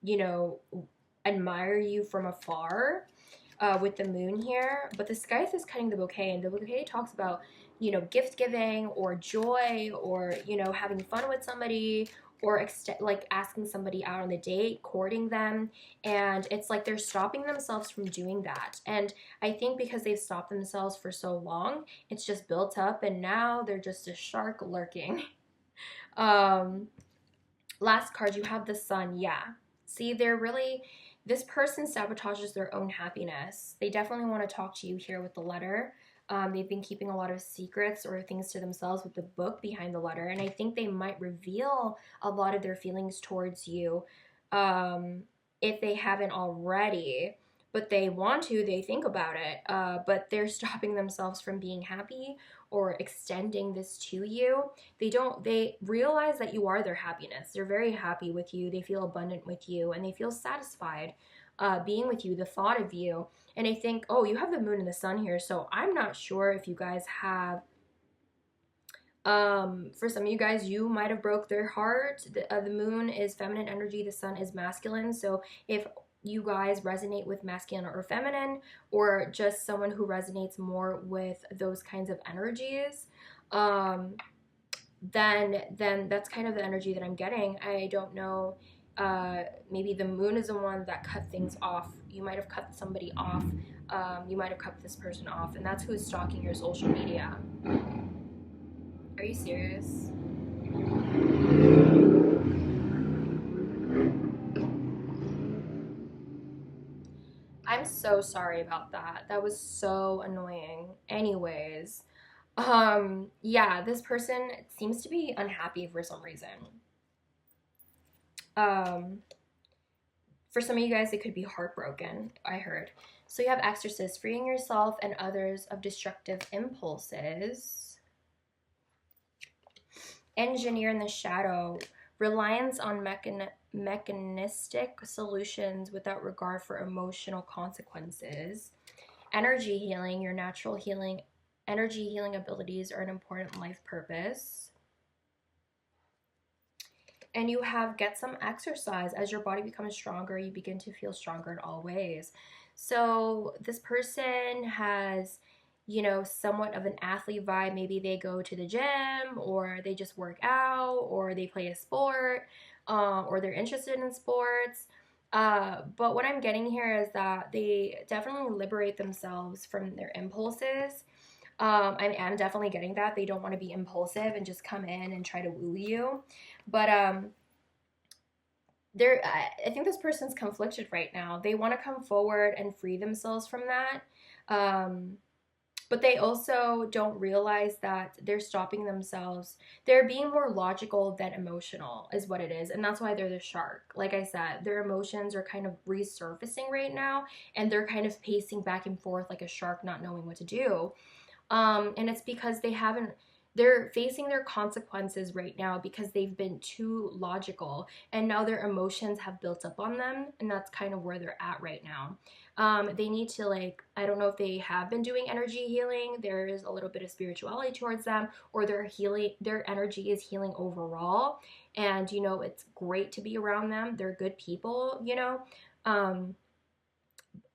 you know, admire you from afar with the moon here. But the scythe is cutting the bouquet, and the bouquet talks about, you know, gift giving or joy or, you know, having fun with somebody or like asking somebody out on a date, courting them, and it's like they're stopping themselves from doing that. And I think because they've stopped themselves for so long, it's just built up, and now they're just a shark lurking. Last card, you have the sun. Yeah. See, this person sabotages their own happiness. They definitely want to talk to you here with the letter. They've been keeping a lot of secrets or things to themselves with the book behind the letter, and I think they might reveal a lot of their feelings towards you if they haven't already. But they want to, they think about it, but they're stopping themselves from being happy or extending this to you. They realize that you are their happiness. They're very happy with you. They feel abundant with you, and they feel satisfied being with you, the thought of you. And I think, oh, you have the moon and the sun here, so I'm not sure if you guys have, for some of you guys, you might have broke their heart. The moon is feminine energy, the sun is masculine, so if you guys resonate with masculine or feminine, or just someone who resonates more with those kinds of energies, then that's kind of the energy that I'm getting. I don't know, maybe the moon is the one that cut things off. You might have cut somebody off. You might have cut this person off, and that's who's stalking your social media. Are you serious? I'm so sorry about that. That was so annoying. Anyways, Yeah, this person seems to be unhappy for some reason. Um, for some of you guys, it could be heartbroken, I heard. So you have exorcist, freeing yourself and others of destructive impulses. Engineer in the shadow, reliance on mechanistic solutions without regard for emotional consequences. Energy healing, your natural healing, energy healing abilities are an important life purpose. And you have get some exercise. As your body becomes stronger, you begin to feel stronger in all ways. So this person has, you know, somewhat of an athlete vibe. Maybe they go to the gym, or they just work out, or they play a sport, or they're interested in sports. But what I'm getting here is that they definitely liberate themselves from their impulses. I am definitely getting that. They don't want to be impulsive and just come in and try to woo you. But I think this person's conflicted right now. They want to come forward and free themselves from that. But they also don't realize that they're stopping themselves. They're being more logical than emotional, is what it is. And that's why they're the shark. Like I said, their emotions are kind of resurfacing right now, and they're kind of pacing back and forth like a shark, not knowing what to do. And it's because they're facing their consequences right now because they've been too logical, and now their emotions have built up on them, and that's kind of where they're at right now. They need to, like, I don't know if they have been doing energy healing. There is a little bit of spirituality towards them, or their energy is healing overall, and you know, it's great to be around them. They're good people, you know. um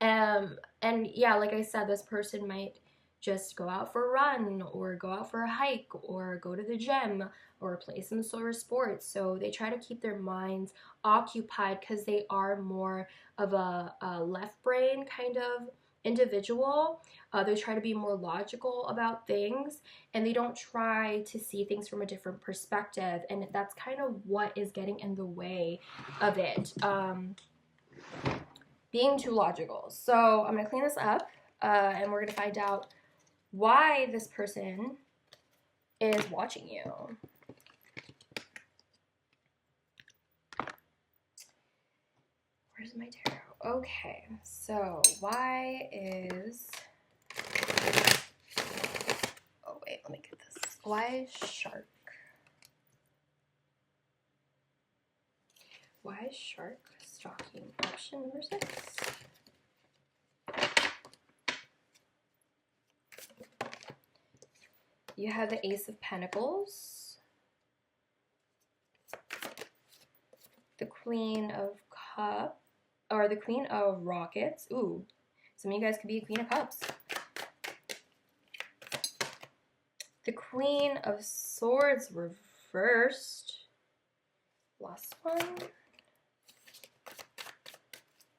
and yeah, like I said, this person might just go out for a run, or go out for a hike, or go to the gym, or play some sort of sports. So they try to keep their minds occupied because they are more of a left brain kind of individual. They try to be more logical about things, and they don't try to see things from a different perspective. And that's kind of what is getting in the way of it. Being too logical. So I'm going to clean this up, and we're going to find out why this person is watching you. Where's my tarot? Okay, so why is... Oh, wait, let me get this. Why is shark? Why is shark stalking? Option number 6. You have the Ace of Pentacles, the Queen of Cups, or the Queen of Rockets. Ooh, some of you guys could be a Queen of Cups. The Queen of Swords reversed. Last one.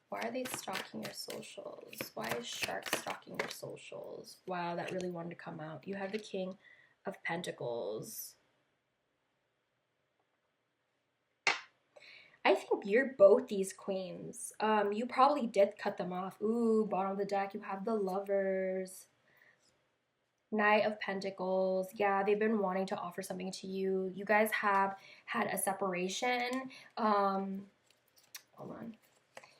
Why are they stalking your socials? Why is shark stalking your socials? Wow, that really wanted to come out. You have the King of Pentacles. I think you're both these queens. You probably did cut them off. Ooh, bottom of the deck, you have the Lovers. Knight of Pentacles. Yeah, they've been wanting to offer something to you. You guys have had a separation. Hold on.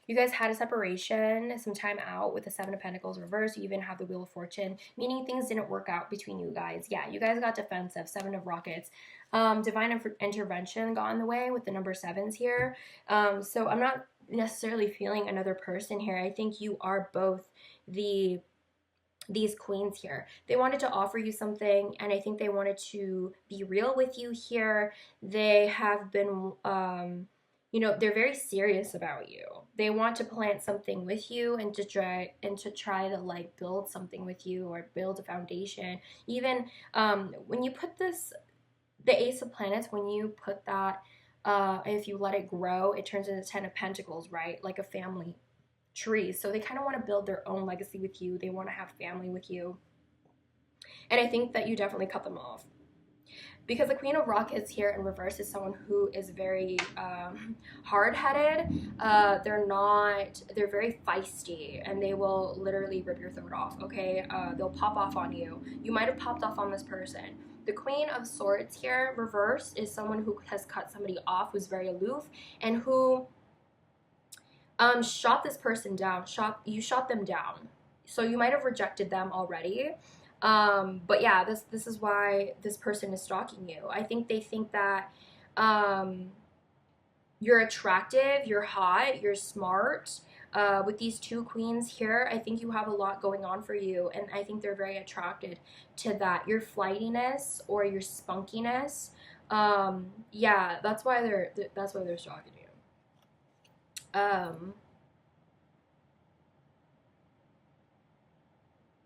You guys had a separation, some time out with the Seven of Pentacles reversed. You even have the Wheel of Fortune, meaning things didn't work out between you guys. Yeah, you guys got defensive. Seven of Rockets. Divine intervention got in the way with the number 7s here. So I'm not necessarily feeling another person here. I think you are both these queens here. They wanted to offer you something, and I think they wanted to be real with you here. They have been... you know, they're very serious about you. They want to plant something with you, and to try to like build something with you, or build a foundation. Even when you put this, the Ace of Planets, when you put that, if you let it grow, it turns into 10 of Pentacles, right? Like a family tree. So they kind of want to build their own legacy with you. They want to have family with you. And I think that you definitely cut them off. Because the Queen of Rockets here in reverse is someone who is very hard-headed. They're very feisty, and they will literally rip your throat off, okay? They'll pop off on you. You might have popped off on this person. The Queen of Swords here, reverse, is someone who has cut somebody off, who's very aloof, and who shot this person down. You shot them down. So you might have rejected them already. But yeah, this is why this person is stalking you. I think they think that you're attractive, you're hot, you're smart. With these two queens here, I think you have a lot going on for you, and I think they're very attracted to that. Your flightiness or your spunkiness. Yeah, that's why they're stalking you.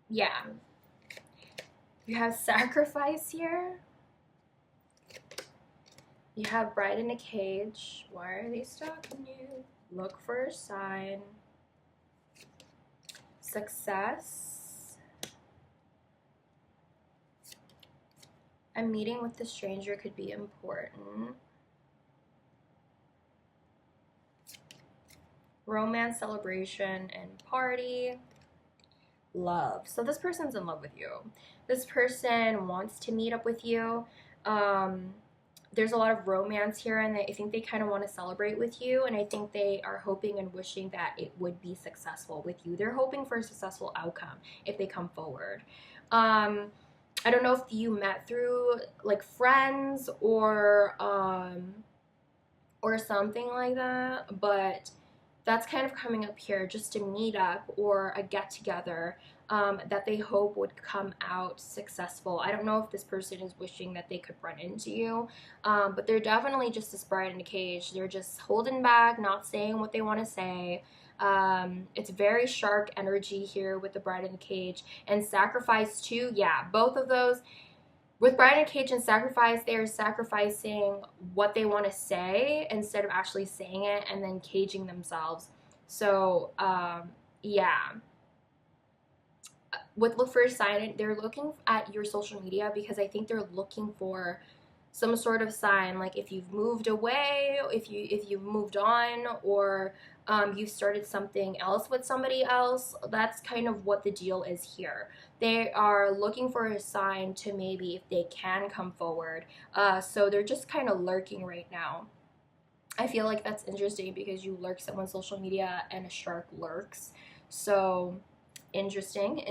Yeah. You have sacrifice here. You have bride in a cage. Why are they stalking you? Look for a sign. Success. A meeting with the stranger could be important. Romance, celebration, and party. Love. So this person's in love with you. This person wants to meet up with you. There's a lot of romance here, and I think they kind of want to celebrate with you, and I think they are hoping and wishing that it would be successful with you. They're hoping for a successful outcome if they come forward. I don't know if you met through like friends or something like that, but that's kind of coming up here, just to meet up or a get together that they hope would come out successful. I don't know if this person is wishing that they could run into you, but they're definitely just this bride in a cage. They're just holding back, not saying what they want to say. It's very shark energy here with the bride in the cage, and sacrifice too. Yeah, both of those. With bride in a cage and sacrifice, they're sacrificing what they want to say instead of actually saying it and then caging themselves. So, yeah. With look for a sign, they're looking at your social media because I think they're looking for some sort of sign, like if you've moved away, if you've moved on, or you've started something else with somebody else. That's kind of what the deal is here. They are looking for a sign to maybe if they can come forward. So they're just kind of lurking right now. I feel like that's interesting because you lurk someone's social media and a shark lurks. So interesting.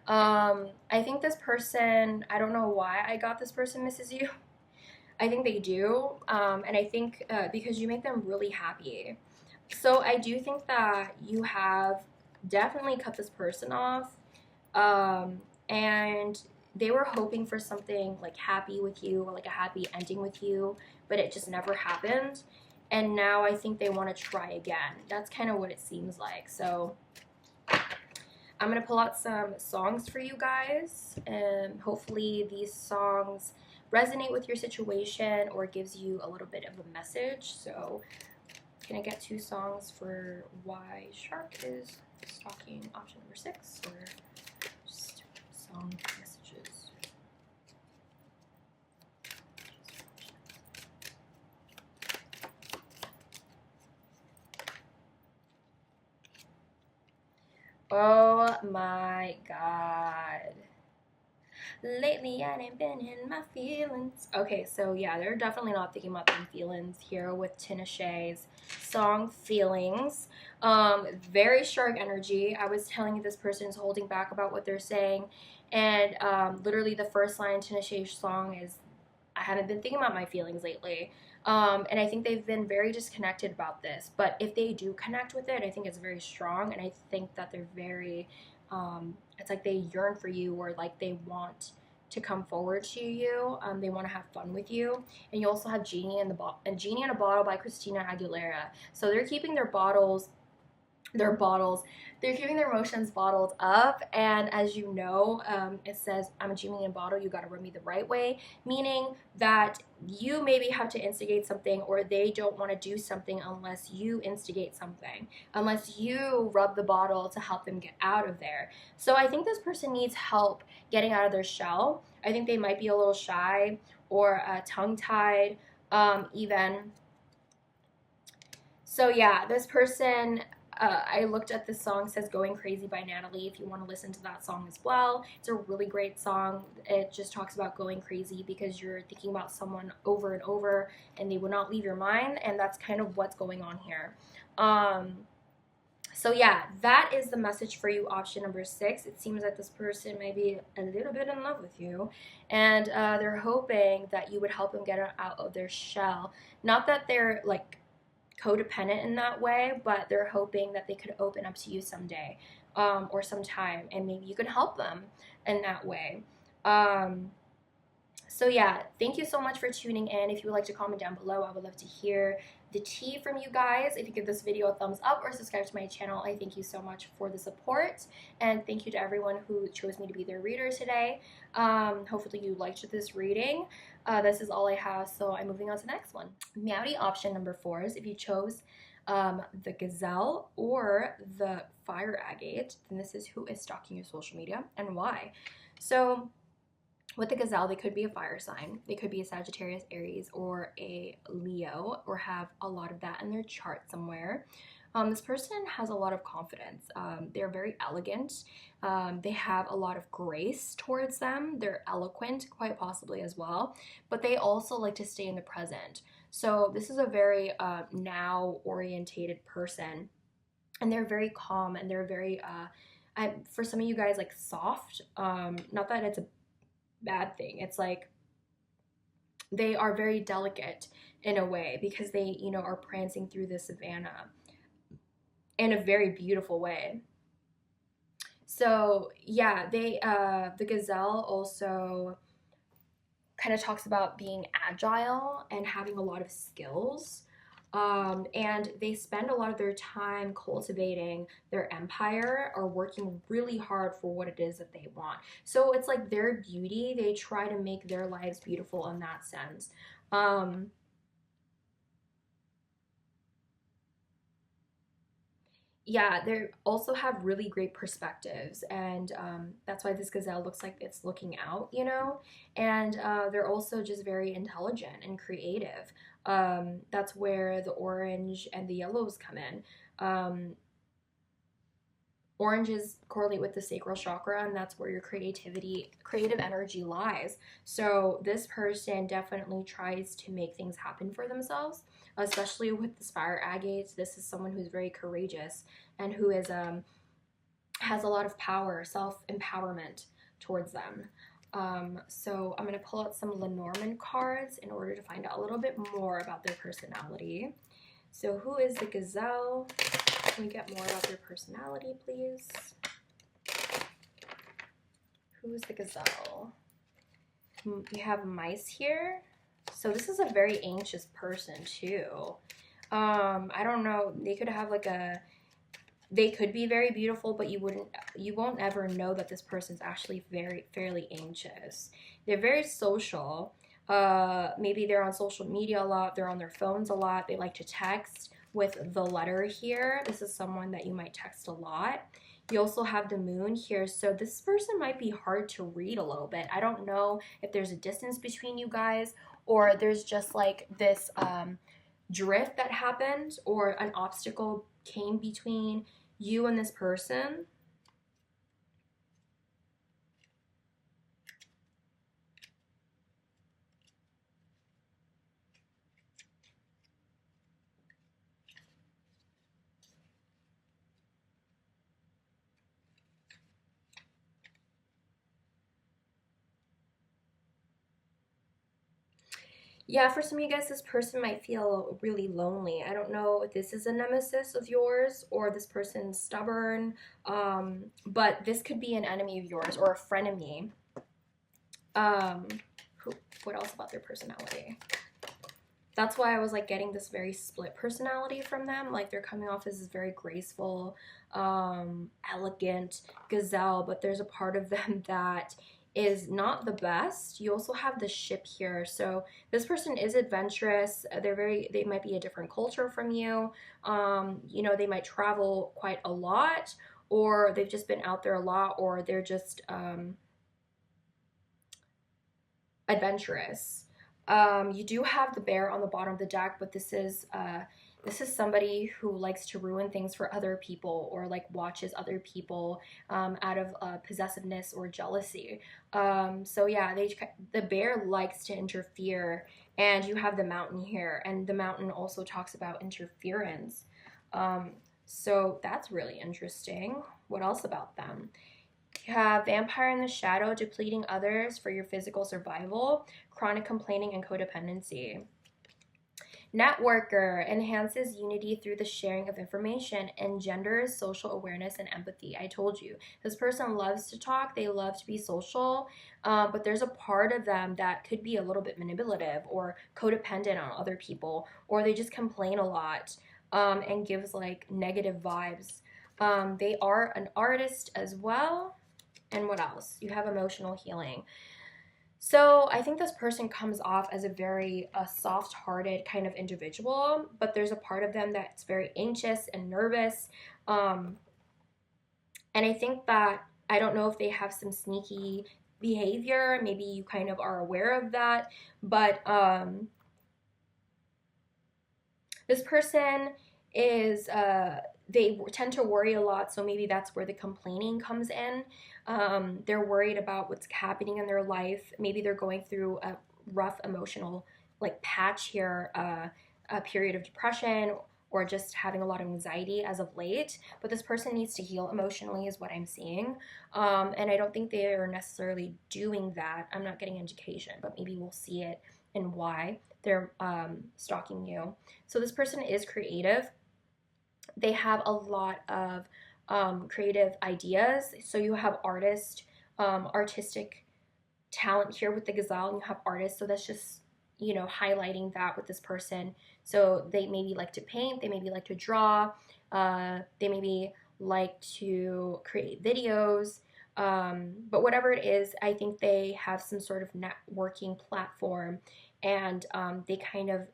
I think this person, I don't know why I got this person misses you. I think they do, and I think because you make them really happy. So I do think that you have definitely cut this person off, and they were hoping for something like happy with you, or like a happy ending with you, but it just never happened. And now I think they want to try again. That's kind of what it seems like. So I'm going to pull out some songs for you guys, and hopefully these songs resonate with your situation or gives you a little bit of a message. So can I get 2 songs for why shark is stalking option number 6, or just song messages? Oh my god. Lately I ain't been in my feelings. Okay, so yeah, they're definitely not thinking about them feelings here with Tinashe's song Feelings. Very shark energy. I was telling you this person is holding back about what they're saying, and literally the first line in Tinashe's song is, I haven't been thinking about my feelings lately. And I think they've been very disconnected about this. But if they do connect with it, I think it's very strong, and I think that they're very, it's like they yearn for you, or like they want to come forward to you. They want to have fun with you. And you also have Genie in a Bottle by Christina Aguilera. So they're keeping their bottles, their bottles. They're keeping their emotions bottled up, and as you know, it says, I'm a genie in a bottle, you gotta rub me the right way, meaning that you maybe have to instigate something, or they don't want to do something unless you instigate something, unless you rub the bottle to help them get out of there. So I think this person needs help getting out of their shell. I think they might be a little shy or tongue-tied, even. So yeah, this person, I looked at this song, says Going Crazy by Natalie, if you want to listen to that song as well. It's a really great song. It just talks about going crazy because you're thinking about someone over and over and they will not leave your mind, and that's kind of what's going on here. So yeah, that is the message for you, option number 6. It seems that this person may be a little bit in love with you, and they're hoping that you would help them get out of their shell. Not that they're like codependent in that way, but they're hoping that they could open up to you someday, or sometime, and maybe you can help them in that way. So yeah, thank you so much for tuning in. If you would like to comment down below, I would love to hear the tea from you guys. If you give this video a thumbs up or subscribe to my channel, I thank you so much for the support, and thank you to everyone who chose me to be their reader today. Hopefully you liked this reading. This is all I have, so I'm moving on to the next one. Meowdy option number 4 is if you chose the gazelle or the fire agate, then this is who is stalking your social media and why. So with the gazelle, they could be a fire sign. They could be a Sagittarius, Aries, or a Leo, or have a lot of that in their chart somewhere. This person has a lot of confidence. They're very elegant. They have a lot of grace towards them. They're eloquent, quite possibly as well. But they also like to stay in the present. So this is a very now-orientated person. And they're very calm, and they're very, for some of you guys, like soft. Not that it's a bad thing. It's like they are very delicate in a way because they, you know, are prancing through the savannah in a very beautiful way. So yeah, they the gazelle also kind of talks about being agile and having a lot of skills. And they spend a lot of their time cultivating their empire or working really hard for what it is that they want. So it's like their beauty, they try to make their lives beautiful in that sense. Yeah, they also have really great perspectives, and that's why this gazelle looks like it's looking out, you know. And they're also just very intelligent and creative. That's where the orange and the yellows come in. Oranges correlate with the sacral chakra, and that's where your creative energy lies. So this person definitely tries to make things happen for themselves, especially with the fire agates. This is someone who's very courageous and who is has a lot of power, self-empowerment towards them. So I'm going to pull out some Lenormand cards in order to find out a little bit more about their personality. So who is the gazelle? Can we get more about their personality, please? Who's the gazelle? We have mice here. So this is a very anxious person too. I don't know. They could have like they could be very beautiful, but you won't ever know that this person's actually fairly anxious. They're very social. Maybe they're on social media a lot. They're on their phones a lot. They like to text with the letter here. This is someone that you might text a lot. You also have the moon here, so this person might be hard to read a little bit. I don't know if there's a distance between you guys, or there's just like this drift that happened, or an obstacle came between you and this person. Yeah, for some of you guys, this person might feel really lonely. I don't know if this is a nemesis of yours or this person's stubborn, but this could be an enemy of yours or a frenemy. What else about their personality? That's why I was like getting this very split personality from them. Like they're coming off as this very graceful, elegant gazelle, but there's a part of them that is not the best. You also have the ship here. So this person is adventurous. They might be a different culture from you. You know, they might travel quite a lot, or they've just been out there a lot, or they're just adventurous. You do have the bear on the bottom of the deck, but this is somebody who likes to ruin things for other people, or like watches other people out of possessiveness or jealousy. So yeah, the bear likes to interfere, and you have the mountain here, and the mountain also talks about interference. So that's really interesting. What else about them? You have vampire in the shadow, depleting others for your physical survival, chronic complaining, and codependency. Networker enhances unity through the sharing of information, engenders social awareness and empathy. I told you, this person loves to talk, they love to be social, but there's a part of them that could be a little bit manipulative or codependent on other people, or they just complain a lot and gives like negative vibes. They are an artist as well. And what else? You have emotional healing. So I think this person comes off as a very soft-hearted kind of individual, but there's a part of them that's very anxious and nervous. And I think that, I don't know if they have some sneaky behavior. Maybe you kind of are aware of that. But this person is they tend to worry a lot, so maybe that's where the complaining comes in. They're worried about what's happening in their life. Maybe they're going through a rough emotional like patch here, a period of depression, or just having a lot of anxiety as of late. But this person needs to heal emotionally is what I'm seeing. And I don't think they are necessarily doing that. I'm not getting education, but maybe we'll see it and why they're stalking you. So this person is creative. They have a lot of creative ideas. So you have artistic talent here with the gazelle, and you have artists. So that's just, you know, highlighting that with this person. So they maybe like to paint, they maybe like to draw, they maybe like to create videos. But whatever it is, I think they have some sort of networking platform, and they kind of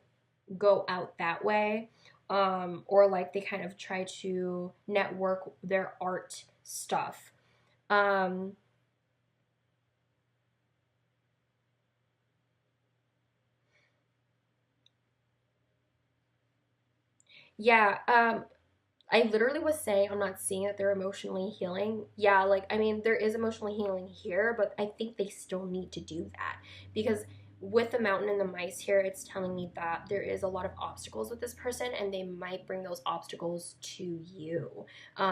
go out that way. Or like they kind of try to network their art stuff. Yeah, I literally was saying I'm not seeing that they're emotionally healing. Yeah, like, I mean, there is emotionally healing here, but I think they still need to do that, because with the mountain and the mice here, it's telling me that there is a lot of obstacles with this person, and they might bring those obstacles to you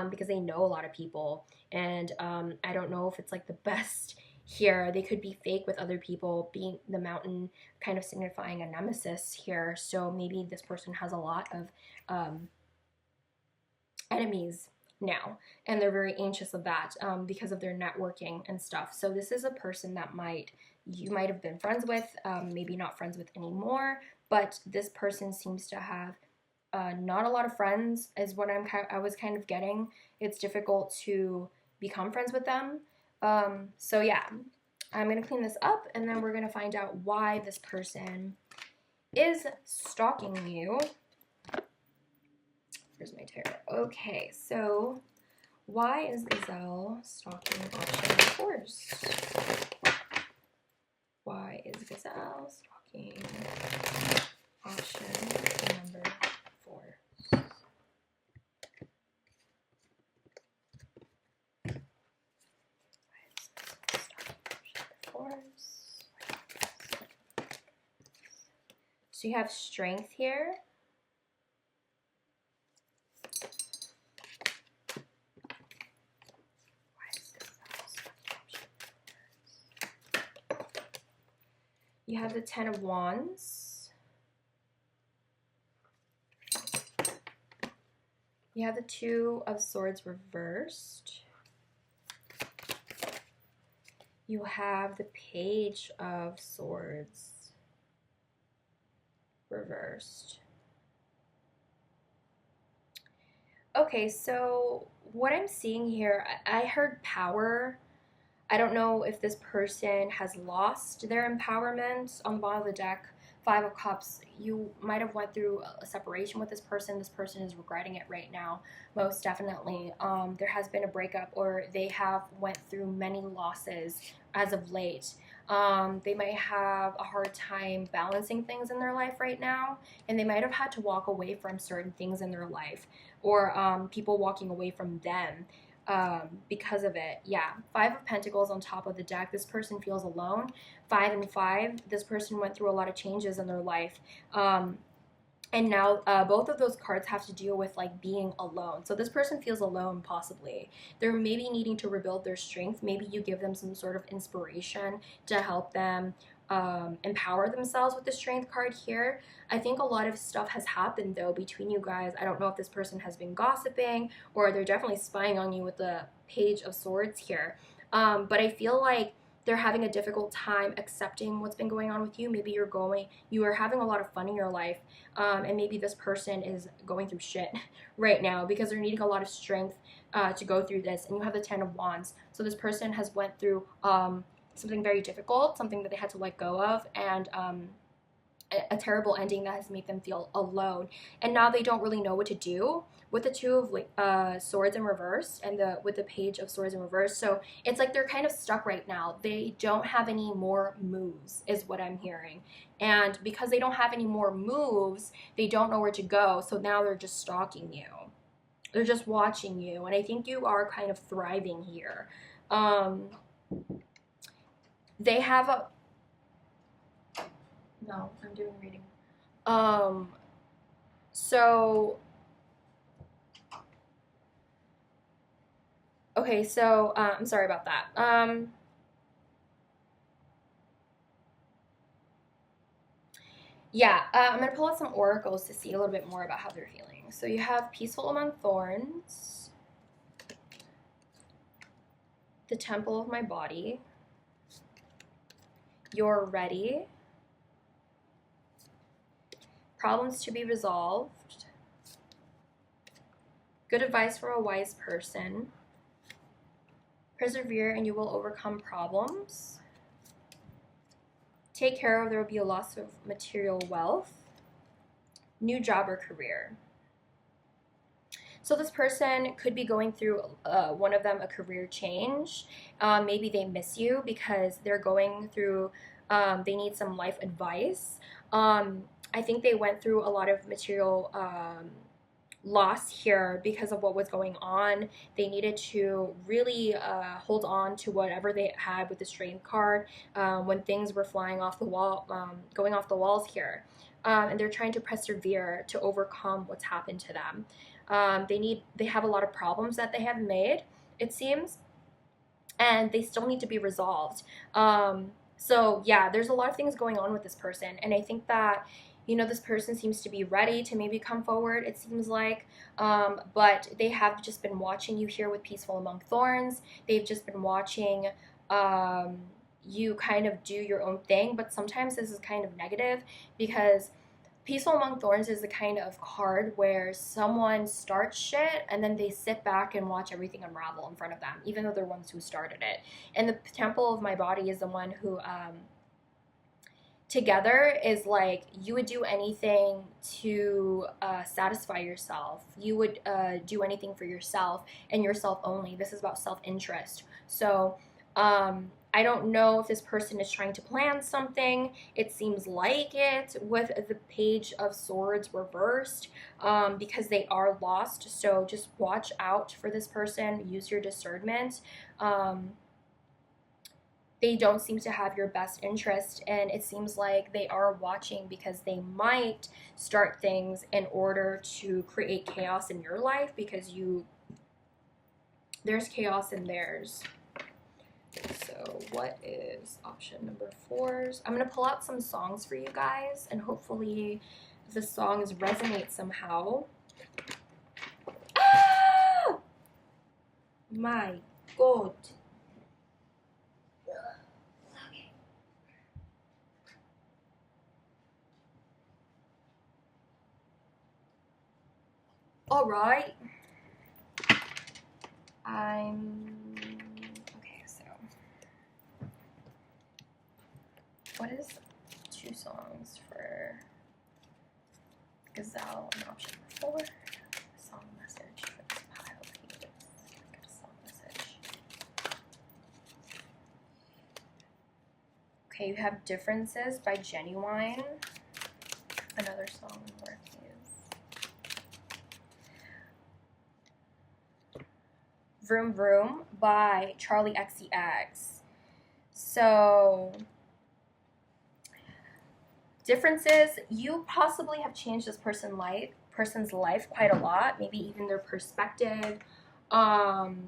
because they know a lot of people. And I don't know if it's like the best here. They could be fake with other people, being the mountain kind of signifying a nemesis here. So maybe this person has a lot of enemies now, and they're very anxious of that because of their networking and stuff. So this is a person that you might have been friends with, maybe not friends with anymore, but this person seems to have not a lot of friends is what I was kind of getting. It's difficult to become friends with them. So yeah, I'm gonna clean this up, and then we're gonna find out why this person is stalking you. Here's my tarot. Okay, so why is Gazelle stalking option force? Why is Gazelle stalking option number 4? So you have strength here. You have the 10 of Wands. You have the 2 of Swords reversed. You have the Page of Swords reversed. Okay, so what I'm seeing here, I heard power. I don't know if this person has lost their empowerment. On the bottom of the deck, Five of Cups, you might have went through a separation with this person. This person is regretting it right now, most definitely. There has been a breakup, or they have went through many losses as of late. They might have a hard time balancing things in their life right now, and they might have had to walk away from certain things in their life, or people walking away from them because of it. Yeah, Five of Pentacles on top of the deck. This person feels alone. 5 and 5. This person went through a lot of changes in their life. And now both of those cards have to deal with like being alone. So this person feels alone, possibly. They're maybe needing to rebuild their strength. Maybe you give them some sort of inspiration to help them empower themselves with the strength card here. I think a lot of stuff has happened though between you guys. I don't know if this person has been gossiping, or they're definitely spying on you with the Page of Swords here. But I feel like they're having a difficult time accepting what's been going on with you. Maybe you are having a lot of fun in your life, and maybe this person is going through shit right now because they're needing a lot of strength to go through this. And you have the Ten of Wands, so this person has went through something very difficult, something that they had to let go of, and a terrible ending that has made them feel alone. And now they don't really know what to do with the Two of Swords in reverse, and with the Page of Swords in reverse. So it's like they're kind of stuck right now. They don't have any more moves, is what I'm hearing. And because they don't have any more moves, they don't know where to go. So now they're just stalking you. They're just watching you. And I think you are kind of thriving here. They have a... No, I'm doing reading. So... Okay, so I'm sorry about that. Yeah, I'm going to pull out some oracles to see a little bit more about how they're feeling. So you have Peaceful Among Thorns, the Temple of My Body, You're Ready, Problems to be Resolved, Good Advice from a Wise Person, Persevere and you will overcome problems, Take care or there will be a loss of material wealth, New job or career. So this person could be going through, one of them, a career change. Maybe they miss you because they're going through, they need some life advice. I think they went through a lot of material loss here because of what was going on. They needed to really hold on to whatever they had with the Strength card when things were flying off the wall, going off the walls here. And they're trying to persevere to overcome what's happened to them. They have a lot of problems that they have made, it seems, and they still need to be resolved. So yeah, there's a lot of things going on with this person, and I think that, you know, this person seems to be ready to maybe come forward, it seems like, but they have just been watching you here with Peaceful Among Thorns. They've just been watching you kind of do your own thing, but sometimes this is kind of negative because Peaceful Among Thorns is the kind of card where someone starts shit and then they sit back and watch everything unravel in front of them, even though they're ones who started it. And the Temple of My Body is the one who, together, is like you would do anything to satisfy yourself. You would do anything for yourself and yourself only. This is about self-interest. So, I don't know if this person is trying to plan something. It seems like it with the Page of Swords reversed, because they are lost. So just watch out for this person. Use your discernment. They don't seem to have your best interest, and it seems like they are watching because they might start things in order to create chaos in your life because there's chaos in theirs. So what is option number 4? I'm going to pull out some songs for you guys, and hopefully the songs resonate somehow. Ah! My God. Okay. Alright. Okay, so what is 2 songs for Gazelle and option 4? Song message for this pile, please. Get a song message. Okay, you have Differences by Genuine. Another song more, please. Vroom Vroom by Charlie XCX. So, Differences, you possibly have changed this person's life quite a lot, maybe even their perspective. But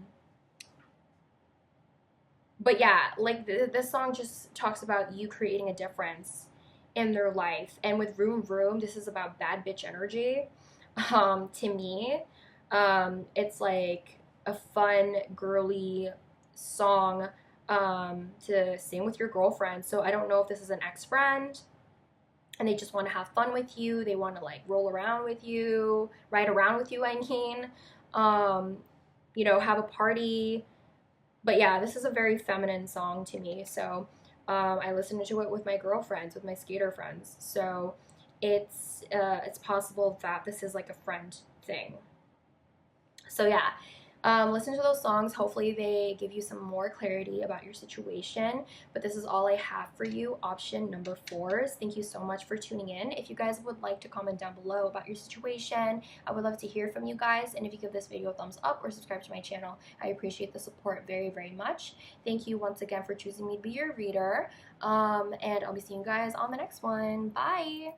yeah, like this song just talks about you creating a difference in their life. And with Vroom Vroom, this is about bad bitch energy. To me, it's like a fun, girly song to sing with your girlfriend. So I don't know if this is an ex-friend and they just want to have fun with you. They want to like roll around with you, ride around with you, I mean. You know, have a party. But yeah, this is a very feminine song to me. So I listened to it with my girlfriends, with my skater friends. So it's possible that this is like a friend thing. So yeah, listen to those songs. Hopefully they give you some more clarity about your situation. But this is all I have for you. Option number 4. Thank you so much for tuning in. If you guys would like to comment down below about your situation, I would love to hear from you guys. And if you give this video a thumbs up or subscribe to my channel, I appreciate the support very, very much. Thank you once again for choosing me to be your reader. And I'll be seeing you guys on the next one. Bye!